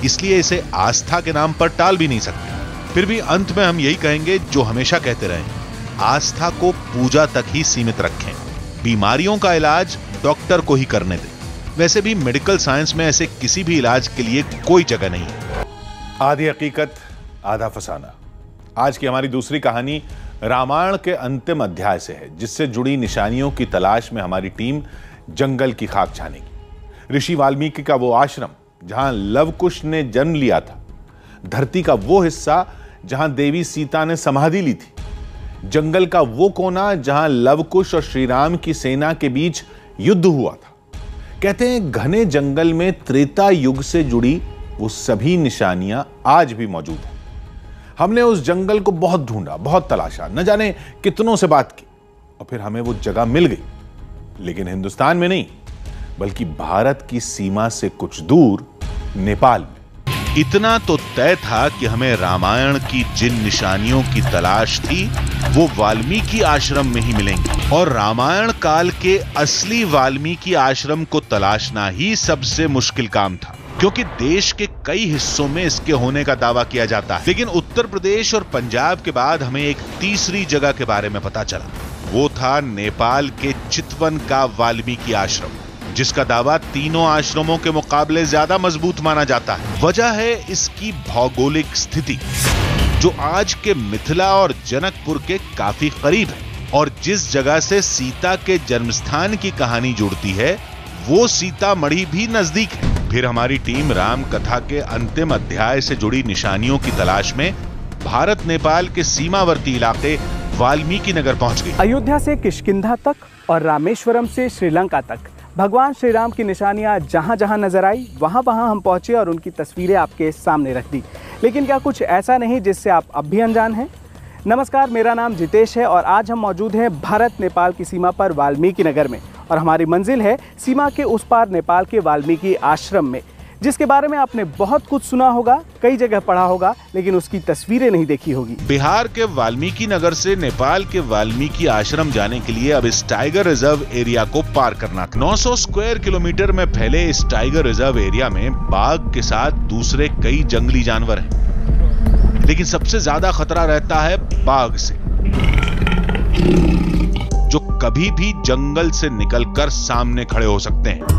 इसलिए इसे आस्था के नाम पर टाल भी नहीं सकते। फिर भी अंत में हम यही कहेंगे जो हमेशा कहते रहे, आस्था को पूजा तक ही सीमित रखें। बीमारियों का इलाज डॉक्टर को ही करने दें। वैसे भी मेडिकल साइंस में ऐसे किसी भी इलाज के लिए कोई जगह नहीं है। आधी हकीकत आधा फसाना। आज की हमारी दूसरी कहानी रामायण के अंतिम अध्याय से है, जिससे जुड़ी निशानियों की तलाश में हमारी टीम जंगल की खाक छानेगी। ऋषि वाल्मीकि का वो आश्रम जहां लवकुश ने जन्म लिया था, धरती का वो हिस्सा जहां देवी सीता ने समाधि ली थी, जंगल का वो कोना जहां लवकुश और श्रीराम की सेना के बीच युद्ध हुआ था। कहते हैं घने जंगल में त्रेता युग से जुड़ी वो सभी निशानियां आज भी मौजूद हैं। हमने उस जंगल को बहुत ढूंढा, बहुत तलाशा, न जाने कितनों से बात की, और फिर हमें वो जगह मिल गई। लेकिन हिंदुस्तान में नहीं, बल्कि भारत की सीमा से कुछ दूर नेपाल में। इतना तो तय था कि हमें रामायण की जिन निशानियों की तलाश थी वो वाल्मीकि आश्रम में ही मिलेंगी, और रामायण काल के असली वाल्मीकि आश्रम को तलाशना ही सबसे मुश्किल काम था, क्योंकि देश के कई हिस्सों में इसके होने का दावा किया जाता है। लेकिन उत्तर प्रदेश और पंजाब के बाद हमें एक तीसरी जगह के बारे में पता चला। वो था नेपाल के चितवन का वाल्मीकि आश्रम, जिसका दावा तीनों आश्रमों के मुकाबले ज्यादा मजबूत माना जाता है। वजह है इसकी भौगोलिक स्थिति, जो आज के मिथिला और जनकपुर के काफी करीब है, और जिस जगह से सीता के जन्मस्थान की कहानी जुड़ती है वो सीतामढ़ी भी नजदीक है। फिर हमारी टीम राम कथा के अंतिम अध्याय से जुड़ी निशानियों की तलाश में भारत नेपाल के सीमावर्ती इलाके वाल्मीकि नगर पहुंच गई। अयोध्या से किष्किंधा तक और रामेश्वरम से श्रीलंका तक भगवान श्री राम की निशानियां जहां जहां नजर आई, वहां वहां हम पहुंचे और उनकी तस्वीरें आपके सामने रख दी। लेकिन क्या कुछ ऐसा नहीं जिससे आप अब भी अनजान हैं? नमस्कार, मेरा नाम जितेश है और आज हम मौजूद हैं भारत नेपाल की सीमा पर वाल्मीकि नगर में, और हमारी मंजिल है सीमा के उस पार नेपाल के वाल्मीकि आश्रम में, जिसके बारे में आपने बहुत कुछ सुना होगा, कई जगह पढ़ा होगा, लेकिन उसकी तस्वीरें नहीं देखी होगी। बिहार के वाल्मीकि नगर से नेपाल के वाल्मीकि आश्रम जाने के लिए अब इस टाइगर रिजर्व एरिया को पार करना था। 900 स्क्वायर किलोमीटर में फैले इस टाइगर रिजर्व एरिया में बाघ के साथ दूसरे कई जंगली जानवर हैं, लेकिन सबसे ज्यादा खतरा रहता है बाघ से, जो कभी भी जंगल से निकलकर सामने खड़े हो सकते हैं।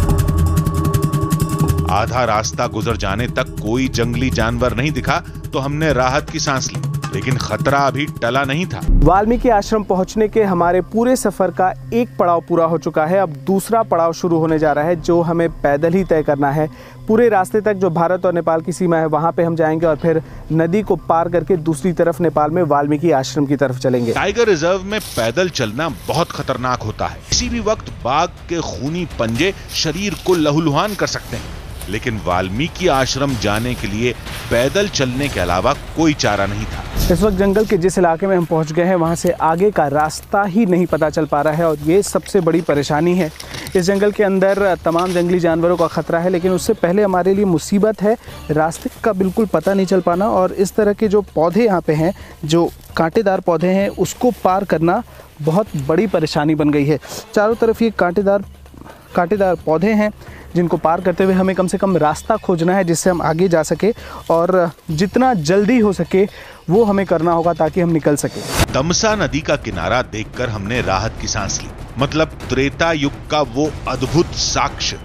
आधा रास्ता गुजर जाने तक कोई जंगली जानवर नहीं दिखा तो हमने राहत की सांस ली, लेकिन खतरा अभी टला नहीं था। वाल्मीकि आश्रम पहुंचने के हमारे पूरे सफर का एक पड़ाव पूरा हो चुका है। अब दूसरा पड़ाव शुरू होने जा रहा है, जो हमें पैदल ही तय करना है। पूरे रास्ते तक जो भारत और नेपाल की सीमा है वहां पे हम जाएंगे और फिर नदी को पार करके दूसरी तरफ नेपाल में वाल्मीकि आश्रम की तरफ चलेंगे। टाइगर रिजर्व में पैदल चलना बहुत खतरनाक होता है। किसी भी वक्त बाघ के खूनी पंजे शरीर को लहूलुहान कर सकते हैं, लेकिन वाल्मीकि आश्रम जाने के लिए पैदल चलने के अलावा कोई चारा नहीं था। इस वक्त जंगल के जिस इलाके में हम पहुंच गए हैं वहां से आगे का रास्ता ही नहीं पता चल पा रहा है, और ये सबसे बड़ी परेशानी है। इस जंगल के अंदर तमाम जंगली जानवरों का खतरा है, लेकिन उससे पहले हमारे लिए मुसीबत है रास्ते का बिल्कुल पता नहीं चल पाना, और इस तरह के जो पौधे यहाँ पे हैं, जो कांटेदार पौधे हैं, उसको पार करना बहुत बड़ी परेशानी बन गई है। चारों तरफ ये कांटेदार पौधे हैं, जिनको पार करते हुए हमें कम से कम रास्ता खोजना है जिससे हम आगे जा सके, और जितना जल्दी हो सके वो हमें करना होगा ताकि हम निकल सके। तमसा नदी का किनारा देखकर हमने राहत की सांस ली। मतलब त्रेता युग का वो अद्भुत साक्ष्य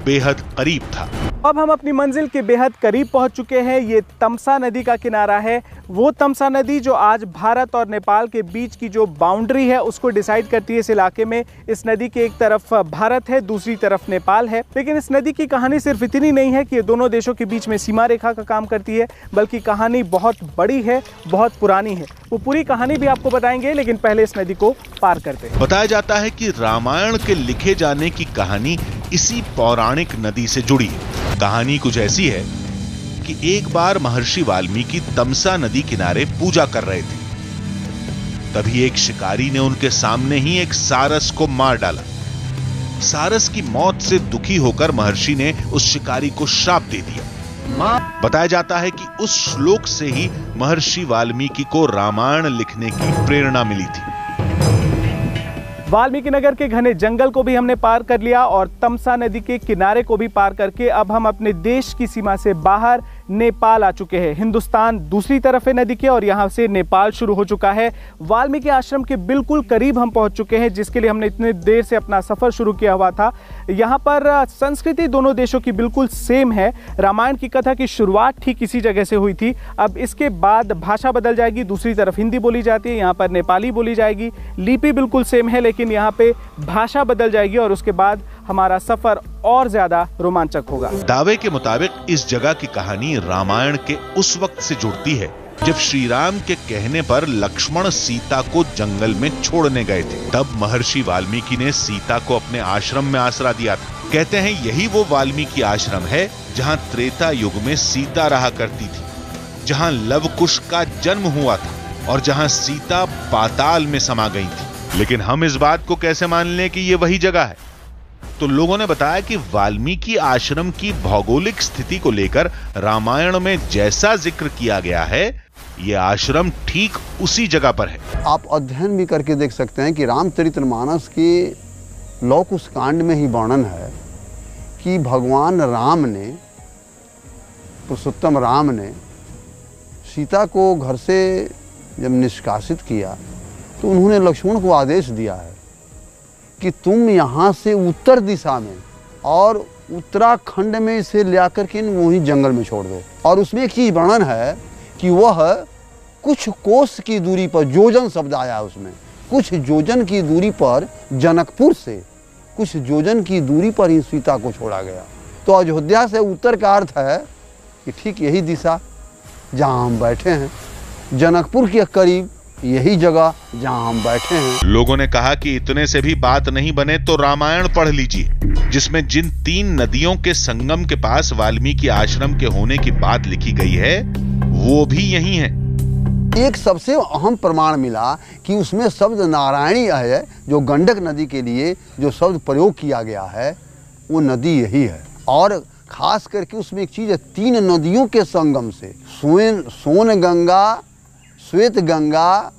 बेहद करीब था। अब हम अपनी मंजिल के बेहद करीब पहुंच चुके हैं। ये तमसा नदी का किनारा है, वो तमसा नदी जो आज भारत और नेपाल के बीच की जो बाउंड्री है उसको डिसाइड करती है। इस इलाके में इस नदी के एक तरफ भारत है, दूसरी तरफ नेपाल है। लेकिन इस नदी की कहानी सिर्फ इतनी नहीं है कि ये दोनों देशों के बीच में सीमा रेखा का काम करती है, बल्कि कहानी बहुत बड़ी है, बहुत पुरानी है। वो पूरी कहानी भी आपको बताएंगे, लेकिन पहले इस नदी को पार करते हैं। बताया जाता है कि रामायण के लिखे जाने की कहानी इसी पौराणिक नदी से जुड़ी है। कहानी कुछ ऐसी है कि एक बार महर्षि वाल्मीकि तमसा नदी किनारे पूजा कर रहे थे। तभी एक शिकारी ने उनके सामने ही एक सारस को मार डाला। सारस की मौत से दुखी होकर महर्षि ने उस शिकारी को श्राप दे दिया। बताया जाता है कि उस श्लोक से ही महर्षि वाल्मीकि को रामायण लिखने की प्रेरणा मिली थी। वाल्मीकि नगर के घने जंगल को भी हमने पार कर लिया और तमसा नदी के किनारे को भी पार करके अब हम अपने देश की सीमा से बाहर नेपाल आ चुके हैं। हिंदुस्तान दूसरी तरफ है नदी के और यहाँ से नेपाल शुरू हो चुका है। वाल्मीकि आश्रम के बिल्कुल करीब हम पहुँच चुके हैं, जिसके लिए हमने इतने देर से अपना सफ़र शुरू किया हुआ था। यहाँ पर संस्कृति दोनों देशों की बिल्कुल सेम है। रामायण की कथा की शुरुआत ठीक इसी जगह से हुई थी। अब इसके बाद भाषा बदल जाएगी, दूसरी तरफ हिंदी बोली जाती है, यहाँ पर नेपाली बोली जाएगी। लिपि बिल्कुल सेम है लेकिन यहाँ पे भाषा बदल जाएगी और उसके बाद हमारा सफर और ज्यादा रोमांचक होगा। दावे के मुताबिक इस जगह की कहानी रामायण के उस वक्त से जुड़ती है जब श्री राम के कहने पर लक्ष्मण सीता को जंगल में छोड़ने गए थे। तब महर्षि वाल्मीकि ने सीता को अपने आश्रम में आसरा दिया था। कहते हैं यही वो वाल्मीकि आश्रम है जहाँ त्रेता युग में सीता रहा करती थी, जहाँ लवकुश का जन्म हुआ था और जहाँ सीता पाताल में समा गई थी। लेकिन हम इस बात को कैसे मान लें कि ये वही जगह है? तो लोगों ने बताया कि वाल्मीकि आश्रम की भौगोलिक स्थिति को लेकर रामायण में जैसा जिक्र किया गया है, ये आश्रम ठीक उसी जगह पर है। आप अध्ययन भी करके देख सकते हैं कि रामचरितमानस के लौ कुश कांड में ही वर्णन है कि भगवान राम ने, पुरुषोत्तम राम ने सीता को घर से जब निष्कासित किया तो उन्होंने लक्ष्मण को आदेश दिया है कि तुम यहाँ से उत्तर दिशा में और उत्तराखंड में इसे लाकर के वहीं जंगल में छोड़ दो। और उसमें एक चीज़ वर्णन है कि वह कुछ कोस की दूरी पर, जोजन शब्द आया उसमें, कुछ जोजन की दूरी पर जनकपुर से कुछ जोजन की दूरी पर ही सीता को छोड़ा गया। तो अयोध्या से उत्तर का अर्थ है कि ठीक यही दिशा जहाँ हम बैठे हैं, जनकपुर के करीब यही जगह जहां हम बैठे हैं। लोगों ने कहा कि इतने से भी बात नहीं बने तो रामायण पढ़ लीजिए, जिसमें जिन 3 नदियों के संगम के पास वाल्मीकि आश्रम के होने की बात लिखी गई है वो भी यही है। एक सबसे अहम प्रमाण मिला कि उसमें शब्द नारायणी है, जो गंडक नदी के लिए जो शब्द प्रयोग किया गया है वो नदी यही है। और खास करके उसमें एक चीज है, 3 नदियों के संगम से, सोन गंगा, श्वेत गंगा,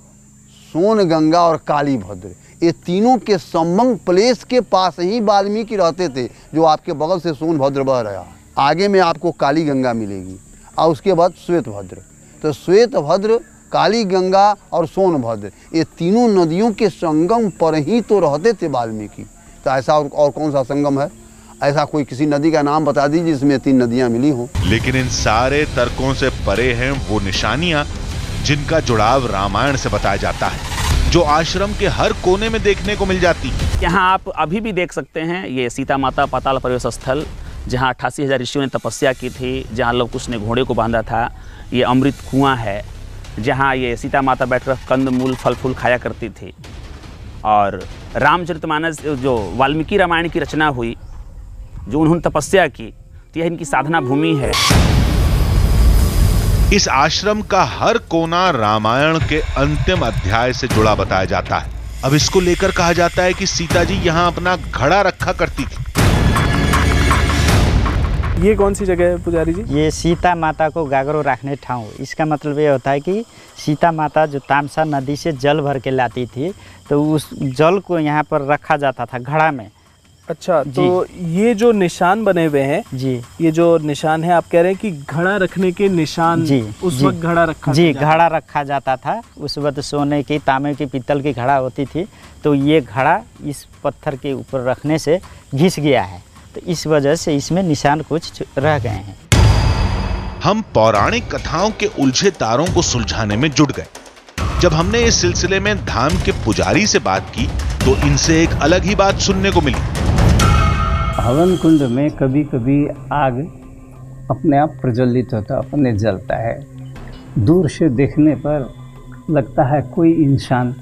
सोन गंगा और काली भद्र, ये तीनों के संगम प्लेस के पास ही वाल्मीकि रहते थे। जो आपके बगल से सोनभद्र बह रहा है, आगे में आपको काली गंगा मिलेगी और उसके बाद श्वेत भद्र। तो श्वेत भद्र, काली गंगा और सोनभद्र, ये तीनों नदियों के संगम पर ही तो रहते थे वाल्मीकि। तो ऐसा और कौन सा संगम है? ऐसा कोई किसी नदी का नाम बता दीजिए जिसमें 3 नदियां मिली हों। लेकिन इन सारे तर्कों से परे हैं वो निशानियां जिनका जुड़ाव रामायण से बताया जाता है, जो आश्रम के हर कोने में देखने को मिल जाती है। यहाँ आप अभी भी देख सकते हैं ये सीता माता पाताल प्रवेश स्थल, जहाँ 88,000 ऋषियों ने तपस्या की थी, जहाँ लवकुश ने घोड़े को बांधा था। ये अमृत कुआं है जहाँ ये सीता माता बैठकर कंद मूल फल फूल खाया करती थी। और रामचरितमानस जो वाल्मीकि रामायण की रचना हुई, जो उन्होंने तपस्या की, तो यह इनकी साधना भूमि है। इस आश्रम का हर कोना रामायण के अंतिम अध्याय से जुड़ा बताया जाता है। अब इसको लेकर कहा जाता है कि सीता जी यहाँ अपना घड़ा रखा करती थी। ये कौन सी जगह है पुजारी जी? ये सीता माता को गागरो रखने ठाव। इसका मतलब ये होता है कि सीता माता जो तामसा नदी से जल भर के लाती थी, तो उस जल को यहाँ पर रखा जाता था घड़ा में। अच्छा, तो ये जो निशान बने हुए हैं जी, ये जो निशान है, आप कह रहे हैं कि घड़ा रखने के निशान जी, उस वक्त घड़ा रखा जी, घड़ा रखा जाता था। उस वक्त सोने की, तांबे की, पीतल की घड़ा होती थी। तो ये घड़ा इस पत्थर के ऊपर रखने से घिस गया है, तो इस वजह से इसमें निशान कुछ रह गए हैं। हम पौराणिक कथाओं के उलझे तारों को सुलझाने में जुट गए। जब हमने इस सिलसिले में धाम के पुजारी से बात की तो इनसे एक अलग ही बात सुनने को मिली। हवन कुंड में कभी कभी आग अपने आप प्रज्वलित होता, अपने जलता है। दूर से देखने पर लगता है कोई इंसान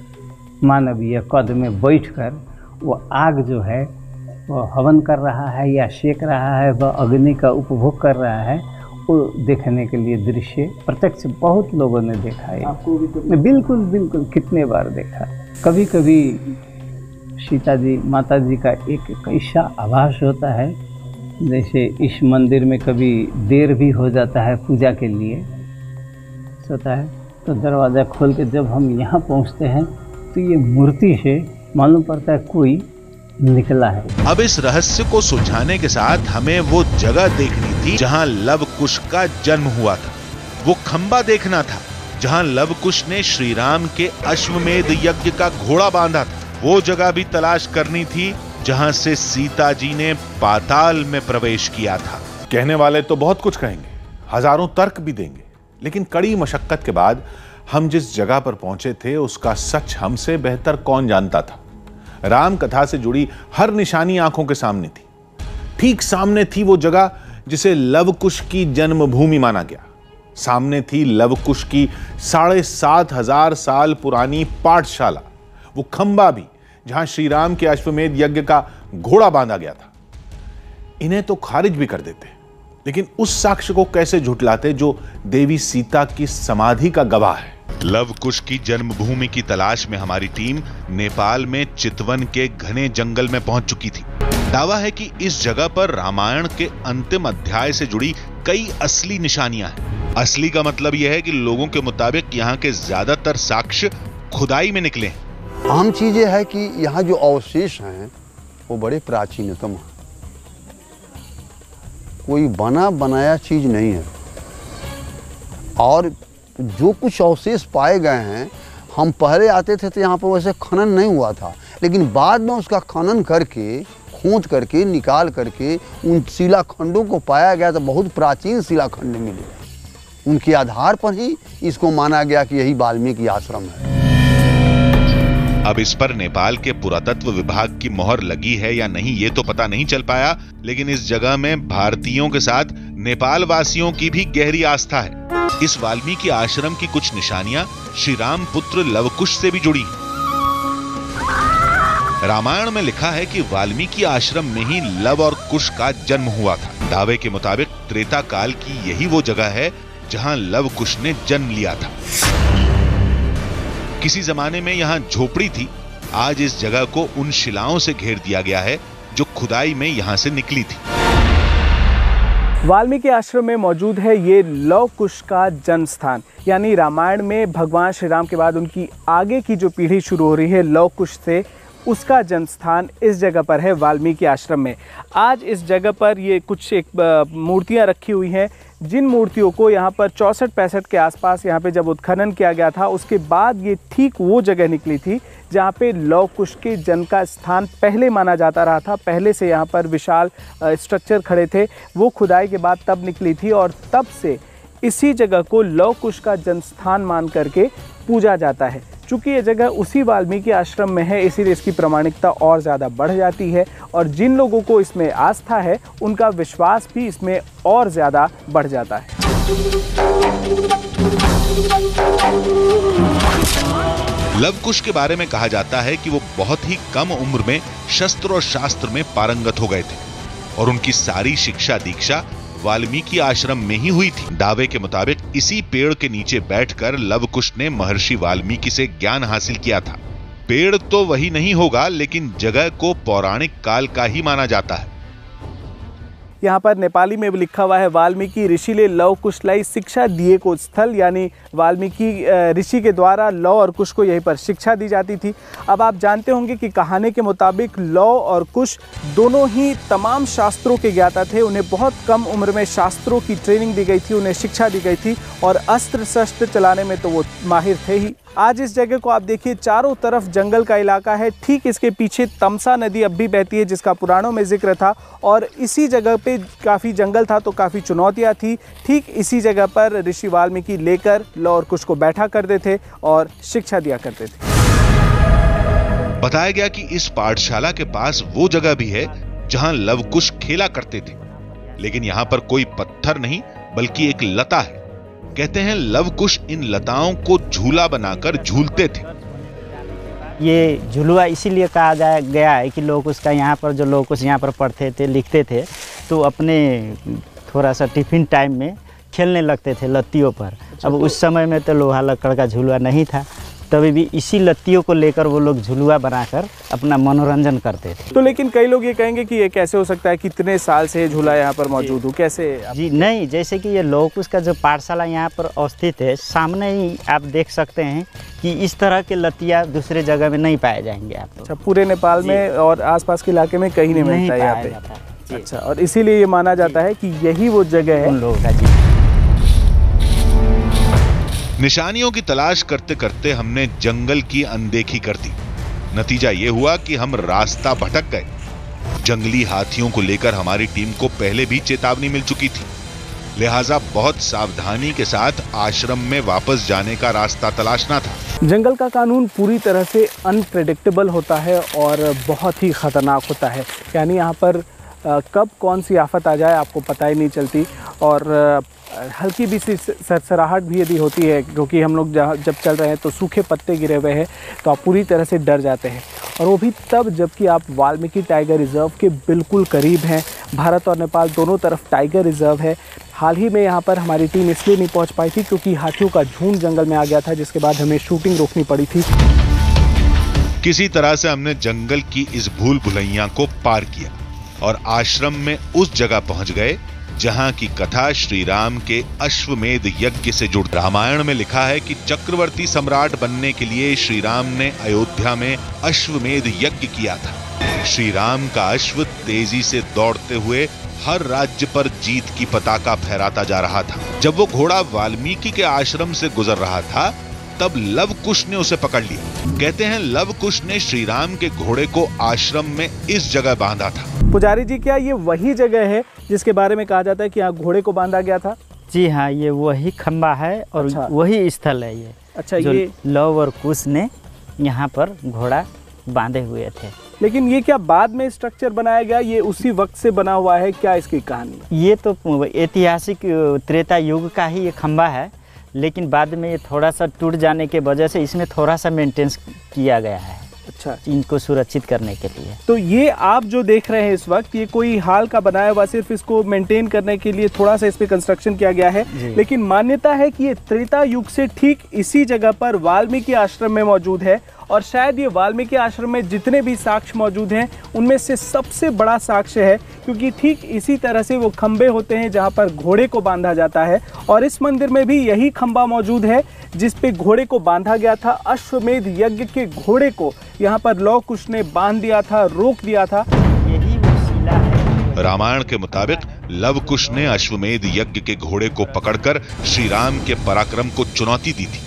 मानवीय कद में बैठकर वो आग जो है वो हवन कर रहा है या सेक रहा है, वह अग्नि का उपभोग कर रहा है। वो देखने के लिए दृश्य प्रत्यक्ष बहुत लोगों ने देखा है। आपको भी? बिल्कुल बिल्कुल, कितने बार देखा। कभी कभी सीता जी माता जी का एक ऐसा आभास होता है, जैसे इस मंदिर में कभी देर भी हो जाता है पूजा के लिए होता है, तो दरवाज़ा खोल के जब हम यहाँ पहुँचते हैं तो ये मूर्ति से मालूम पड़ता है कोई निकला है। अब इस रहस्य को सुलझाने के साथ हमें वो जगह देखनी थी जहां लव कुश का जन्म हुआ था। वो खंबा देखना था जहां लव कुश ने श्री राम के अश्वमेध यज्ञ का घोड़ा बांधा था। वो जगह भी तलाश करनी थी जहां से सीता जी ने पाताल में प्रवेश किया था। कहने वाले तो बहुत कुछ कहेंगे, हजारों तर्क भी देंगे, लेकिन कड़ी मशक्कत के बाद हम जिस जगह पर पहुंचे थे उसका सच हमसे बेहतर कौन जानता था। राम कथा से जुड़ी हर निशानी आंखों के सामने थी। ठीक सामने थी वो जगह जिसे लव कुश की जन्मभूमि माना गया। सामने थी लव कुश की 7,500 साल पुरानी पाठशाला, वो खंबा भी जहां श्री राम के अश्वमेध यज्ञ का घोड़ा बांधा गया था। इन्हें तो खारिज भी कर देते, लेकिन उस साक्ष्य को कैसे झुठलाते जो देवी सीता की समाधि का गवाह है। लव कुश की जन्मभूमि की तलाश में हमारी टीम नेपाल में चितवन के घने जंगल में पहुंच चुकी थी। दावा है कि इस जगह पर रामायण के अंतिम अध्याय से जुड़ी कई असली निशानियां हैं। असली का मतलब यह है कि लोगों के मुताबिक यहाँ के ज्यादातर साक्ष्य खुदाई में निकले हैं। अहम चीज ये है कि यहाँ जो अवशेष हैं वो बड़े प्राचीनतम हैं, कोई बना बनाया चीज नहीं है। और जो कुछ अवशेष पाए गए हैं, हम पहले आते थे तो यहाँ पर वैसे खनन नहीं हुआ था, लेकिन बाद में उसका खनन करके खोद करके निकाल करके उन शिलाखंडों को पाया गया तो बहुत प्राचीन शिलाखंड मिले। उनके आधार पर ही इसको माना गया कि यही वाल्मीकि आश्रम है। अब इस पर नेपाल के पुरातत्व विभाग की मोहर लगी है या नहीं ये तो पता नहीं चल पाया, लेकिन इस जगह में भारतीयों के साथ नेपाल वासियों की भी गहरी आस्था है। इस वाल्मीकि आश्रम की कुछ निशानियां श्री राम पुत्र लवकुश से भी जुड़ी हैं। रामायण में लिखा है कि वाल्मीकि आश्रम में ही लव और कुश का जन्म हुआ था। दावे के मुताबिक त्रेता काल की यही वो जगह है जहां लव कुश ने जन्म लिया था। किसी जमाने में यहाँ झोपड़ी थी, आज इस जगह को उन शिलाओं से घेर दिया गया है जो खुदाई में यहाँ से निकली थी। वाल्मीकि आश्रम में मौजूद है ये लव कुश का जन्म स्थान, यानी रामायण में भगवान श्री राम के बाद उनकी आगे की जो पीढ़ी शुरू हो रही है लव कुश से, उसका जन्म स्थान इस जगह पर है वाल्मीकि आश्रम में। आज इस जगह पर ये कुछ एक मूर्तियां रखी हुई हैं, जिन मूर्तियों को यहाँ पर 64-65 के आसपास यहाँ पे जब उत्खनन किया गया था, उसके बाद ये ठीक वो जगह निकली थी जहाँ पे लव कुश के जन्म का स्थान पहले माना जाता रहा था। पहले से यहाँ पर विशाल स्ट्रक्चर खड़े थे, वो खुदाई के बाद तब निकली थी और तब से इसी जगह को लव कुश का जन्म स्थान मान करके पूजा जाता है। चूँकि ये जगह उसी वाल्मीकि आश्रम में है, इसीलिए इसकी प्रामाणिकता और ज़्यादा बढ़ जाती है और जिन लोगों को इसमें आस्था है उनका विश्वास भी इसमें और ज़्यादा बढ़ जाता है। लव कुश के बारे में कहा जाता है कि वो बहुत ही कम उम्र में शस्त्र और शास्त्र में पारंगत हो गए थे और उनकी सारी शिक्षा दीक्षा वाल्मीकि आश्रम में ही हुई थी। दावे के मुताबिक इसी पेड़ के नीचे बैठकर लव कुश ने महर्षि वाल्मीकि से ज्ञान हासिल किया था। पेड़ तो वही नहीं होगा, लेकिन जगह को पौराणिक काल का ही माना जाता है। यहाँ पर नेपाली में भी लिखा हुआ है, वाल्मीकि ऋषि ले लव कुश लाई शिक्षा दिए को स्थल, यानी वाल्मीकि ऋषि के द्वारा लव और कुश को यहीं पर शिक्षा दी जाती थी। अब आप जानते होंगे कि कहानी के मुताबिक लव और कुश दोनों ही तमाम शास्त्रों के ज्ञाता थे। उन्हें बहुत कम उम्र में शास्त्रों की ट्रेनिंग दी गई थी, उन्हें शिक्षा दी गई थी और अस्त्र शस्त्र चलाने में तो वो माहिर थे ही। आज इस जगह को आप देखिए, चारों तरफ जंगल का इलाका है। ठीक इसके पीछे तमसा नदी अब भी बहती है, जिसका पुराणों में जिक्र था और इसी जगह पे काफ़ी जंगल था तो काफ़ी चुनौतियाँ थी। ठीक इसी जगह पर ऋषि वाल्मीकि लेकर लव और कुश को बैठा करते थे और शिक्षा दिया करते थे। बताया गया कि इस पाठशाला के पास वो जगह भी है जहां लव कुश खेला करते थे, लेकिन यहाँ पर कोई पत्थर नहीं बल्कि एक लता है। कहते हैं लव कुश इन लताओं को झूला बनाकर झूलते थे। ये झुलुआ इसीलिए कहा गया है कि लोग उसका यहाँ पर जो लोग कुछ यहाँ पर पढ़ते थे लिखते थे तो अपने थोड़ा सा टिफिन टाइम में खेलने लगते थे लत्तियों पर। अब उस समय में तो लोहा लकड़ का झूलवा नहीं था, तभी भी इसी लत्तियों को लेकर वो लोग झुलुआ बनाकर अपना मनोरंजन करते थे। तो लेकिन कई लोग ये कहेंगे कि ये कैसे हो सकता है, कितने साल से ये झूला यहाँ पर मौजूद हो, कैसे? जी नहीं, जैसे कि ये लौह कुश का जो पाठशाला यहाँ पर अवस्थित है, सामने ही आप देख सकते हैं कि इस तरह के लत्तियाँ दूसरे जगह में नहीं पाए जाएंगे आपको। अच्छा, पूरे नेपाल में और आसपास के इलाके में कहीं नहीं मिलता है यहाँ पे। अच्छा, और इसीलिए ये माना जाता है कि यही वो जगह है उन लोगों का। जी, निशानियों की तलाश करते करते हमने जंगल की अनदेखी कर दी। नतीजा यह हुआ कि हम रास्ता भटक गए। जंगली हाथियों को लेकर हमारी टीम को पहले भी चेतावनी मिल चुकी थी, लिहाजा बहुत सावधानी के साथ आश्रम में वापस जाने का रास्ता तलाशना था। जंगल का कानून पूरी तरह से अनप्रेडिक्टेबल होता है और बहुत ही ख़तरनाक होता है। यानी यहाँ पर कब कौन सी आफत आ जाए आपको पता ही नहीं चलती, और हल्की भी सी सरसराहट भी यदि होती है, क्योंकि हम लोग जब चल रहे हैं तो सूखे पत्ते गिरे हुए हैं, तो आप पूरी तरह से डर जाते हैं। और वो भी तब जबकि आप वाल्मीकि टाइगर रिज़र्व के बिल्कुल करीब हैं। भारत और नेपाल दोनों तरफ टाइगर रिज़र्व है। हाल ही में यहाँ पर हमारी टीम इसलिए नहीं पहुँच पाई थी क्योंकि हाथियों का झुंड जंगल में आ गया था, जिसके बाद हमें शूटिंग रोकनी पड़ी थी। किसी तरह से हमने जंगल की इस भूल भुलैया को पार किया और आश्रम में उस जगह पहुंच गए जहां की कथा श्री राम के अश्वमेध यज्ञ से जुड़। रामायण में लिखा है कि चक्रवर्ती सम्राट बनने के लिए श्री राम ने अयोध्या में अश्वमेध यज्ञ किया था। श्री राम का अश्व तेजी से दौड़ते हुए हर राज्य पर जीत की पताका फहराता जा रहा था। जब वो घोड़ा वाल्मीकि के आश्रम से गुजर रहा था, तब लव कुश ने उसे पकड़ लिया। कहते हैं लव कुश ने श्री राम के घोड़े को आश्रम में इस जगह बांधा था। पुजारी जी, क्या ये वही जगह है जिसके बारे में कहा जाता है कि यहाँ घोड़े को बांधा गया था? जी हाँ, ये वही खंबा है और अच्छा। वही स्थल है ये। अच्छा, जो ये लव और कुश ने यहाँ पर घोड़ा बांधे हुए थे। लेकिन ये क्या बाद में स्ट्रक्चर बनाया गया, ये उसी वक्त से बना हुआ है, क्या इसकी कहानी? ये तो ऐतिहासिक त्रेता युग का ही ये खंबा है, लेकिन बाद में ये थोड़ा सा टूट जाने के वजह से इसमें थोड़ा सा मेंटेनेंस किया गया है। अच्छा, इनको सुरक्षित करने के लिए। तो ये आप जो देख रहे हैं इस वक्त, ये कोई हाल का बनाया हुआ, सिर्फ इसको मेंटेन करने के लिए थोड़ा सा इस पे कंस्ट्रक्शन किया गया है। लेकिन मान्यता है कि ये त्रेता युग से ठीक इसी जगह पर वाल्मीकि आश्रम में मौजूद है, और शायद ये वाल्मीकि आश्रम में जितने भी साक्ष्य मौजूद हैं उनमें से सबसे बड़ा साक्ष्य है, क्योंकि ठीक इसी तरह से वो खंबे होते हैं जहाँ पर घोड़े को बांधा जाता है। और इस मंदिर में भी यही खंबा मौजूद है जिस पे घोड़े को बांधा गया था। अश्वमेध यज्ञ के घोड़े को यहाँ पर लौह कुश ने बांध दिया था, रोक दिया था। यही वो शिला है। रामायण के मुताबिक लव कुश ने अश्वमेध यज्ञ के घोड़े को पकड़कर श्री राम के पराक्रम को चुनौती दी थी,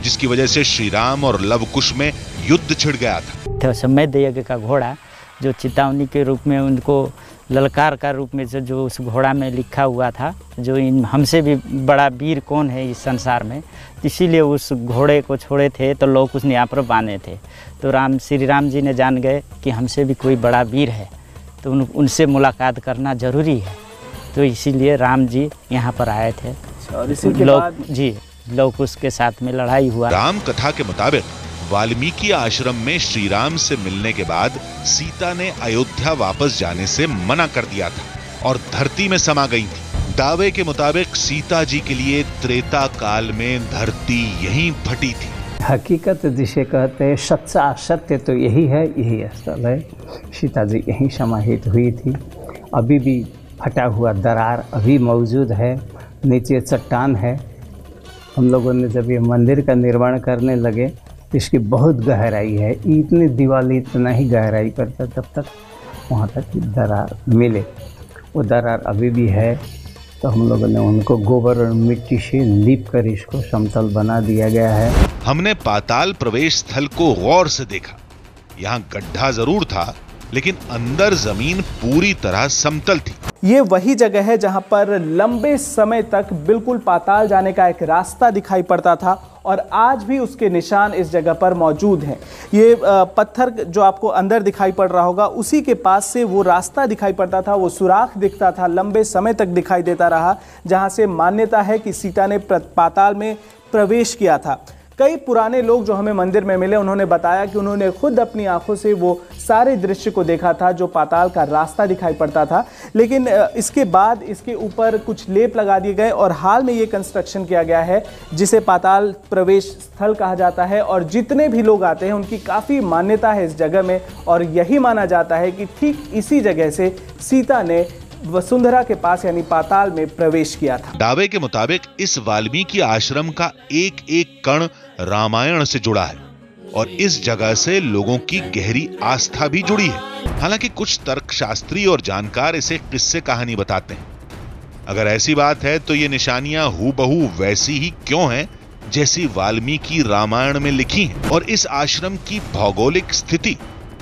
जिसकी वजह से श्री राम और लव कुश में युद्ध छिड़ गया था। तो अश्वमेध यज्ञ का घोड़ा जो चेतावनी के रूप में, उनको ललकार का रूप में जो उस घोड़ा में लिखा हुआ था, जो इन हमसे भी बड़ा वीर कौन है इस संसार में, इसीलिए उस घोड़े को छोड़े थे तो लोग उसने यहाँ पर बांधे थे। तो श्री राम जी ने जान गए कि हमसे भी कोई बड़ा वीर है, तो उनसे मुलाकात करना जरूरी है, तो इसीलिए राम जी यहाँ पर आए थे। और इसी के बाद जी लव कुश के साथ में लड़ाई हुआ। राम कथा के मुताबिक वाल्मीकि आश्रम में श्री राम से मिलने के बाद सीता ने अयोध्या वापस जाने से मना कर दिया था और धरती में समा गई थी। दावे के मुताबिक सीता जी के लिए त्रेता काल में धरती यहीं फटी थी। हकीकत जिसे कहते हैं, सच्चा सत्य तो यही है, यही स्थल है। सीता जी यहीं समाहित हुई थी। अभी भी फटा हुआ दरार अभी मौजूद है, नीचे चट्टान है। हम लोगों ने जब ये मंदिर का निर्माण करने लगे तो इसकी बहुत गहराई है, इतनी दीवार इतना ही गहराई पर था, तब तक वहाँ तक दरार मिले। वो दरार अभी भी है, तो हम लोगों ने उनको गोबर और मिट्टी से लीप कर इसको समतल बना दिया गया है। हमने पाताल प्रवेश स्थल को गौर से देखा। यहाँ गड्ढा जरूर था, लेकिन अंदर जमीन पूरी तरह समतल थी। ये वही जगह है जहां पर लंबे समय तक बिल्कुल पाताल जाने का एक रास्ता दिखाई पड़ता था, और आज भी उसके निशान इस जगह पर मौजूद हैं। ये पत्थर जो आपको अंदर दिखाई पड़ रहा होगा, उसी के पास से वो रास्ता दिखाई पड़ता था, वो सुराख दिखता था, लंबे समय तक दिखाई देता रहा, जहां से मान्यता है कि सीता ने पाताल में प्रवेश किया था। कई पुराने लोग जो हमें मंदिर में मिले, उन्होंने बताया कि उन्होंने खुद अपनी आंखों से वो सारे दृश्य को देखा था, जो पाताल का रास्ता दिखाई पड़ता था। लेकिन इसके बाद इसके ऊपर कुछ लेप लगा दिए गए और हाल में ये कंस्ट्रक्शन किया गया है जिसे पाताल प्रवेश स्थल कहा जाता है। और जितने भी लोग आते हैं उनकी काफ़ी मान्यता है इस जगह में, और यही माना जाता है कि ठीक इसी जगह से सीता ने वसुंधरा के पास यानी पाताल में प्रवेश किया था। दावे के मुताबिक इस वाल्मीकि आश्रम का एक एक कण रामायण से जुड़ा है और इस जगह से लोगों की गहरी आस्था भी जुड़ी है। हालांकि कुछ तर्कशास्त्री और जानकार इसे किस्से कहानी बताते हैं। अगर ऐसी बात है तो ये निशानियां हूबहू वैसी ही क्यों हैं जैसी वाल्मीकि रामायण में लिखी हैं, और इस आश्रम की भौगोलिक स्थिति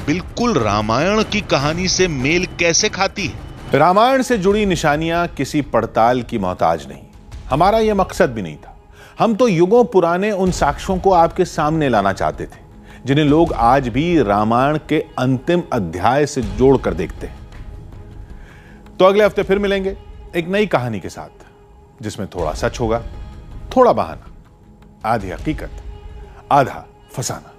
बिल्कुल रामायण की कहानी से मेल कैसे खाती है? रामायण से जुड़ी निशानियां किसी पड़ताल की मोहताज नहीं। हमारा यह मकसद भी नहीं था। हम तो युगों पुराने उन साक्ष्यों को आपके सामने लाना चाहते थे जिन्हें लोग आज भी रामायण के अंतिम अध्याय से जोड़कर देखते हैं। तो अगले हफ्ते फिर मिलेंगे एक नई कहानी के साथ, जिसमें थोड़ा सच होगा, थोड़ा बहाना, आधी हकीकत, आधा फसाना।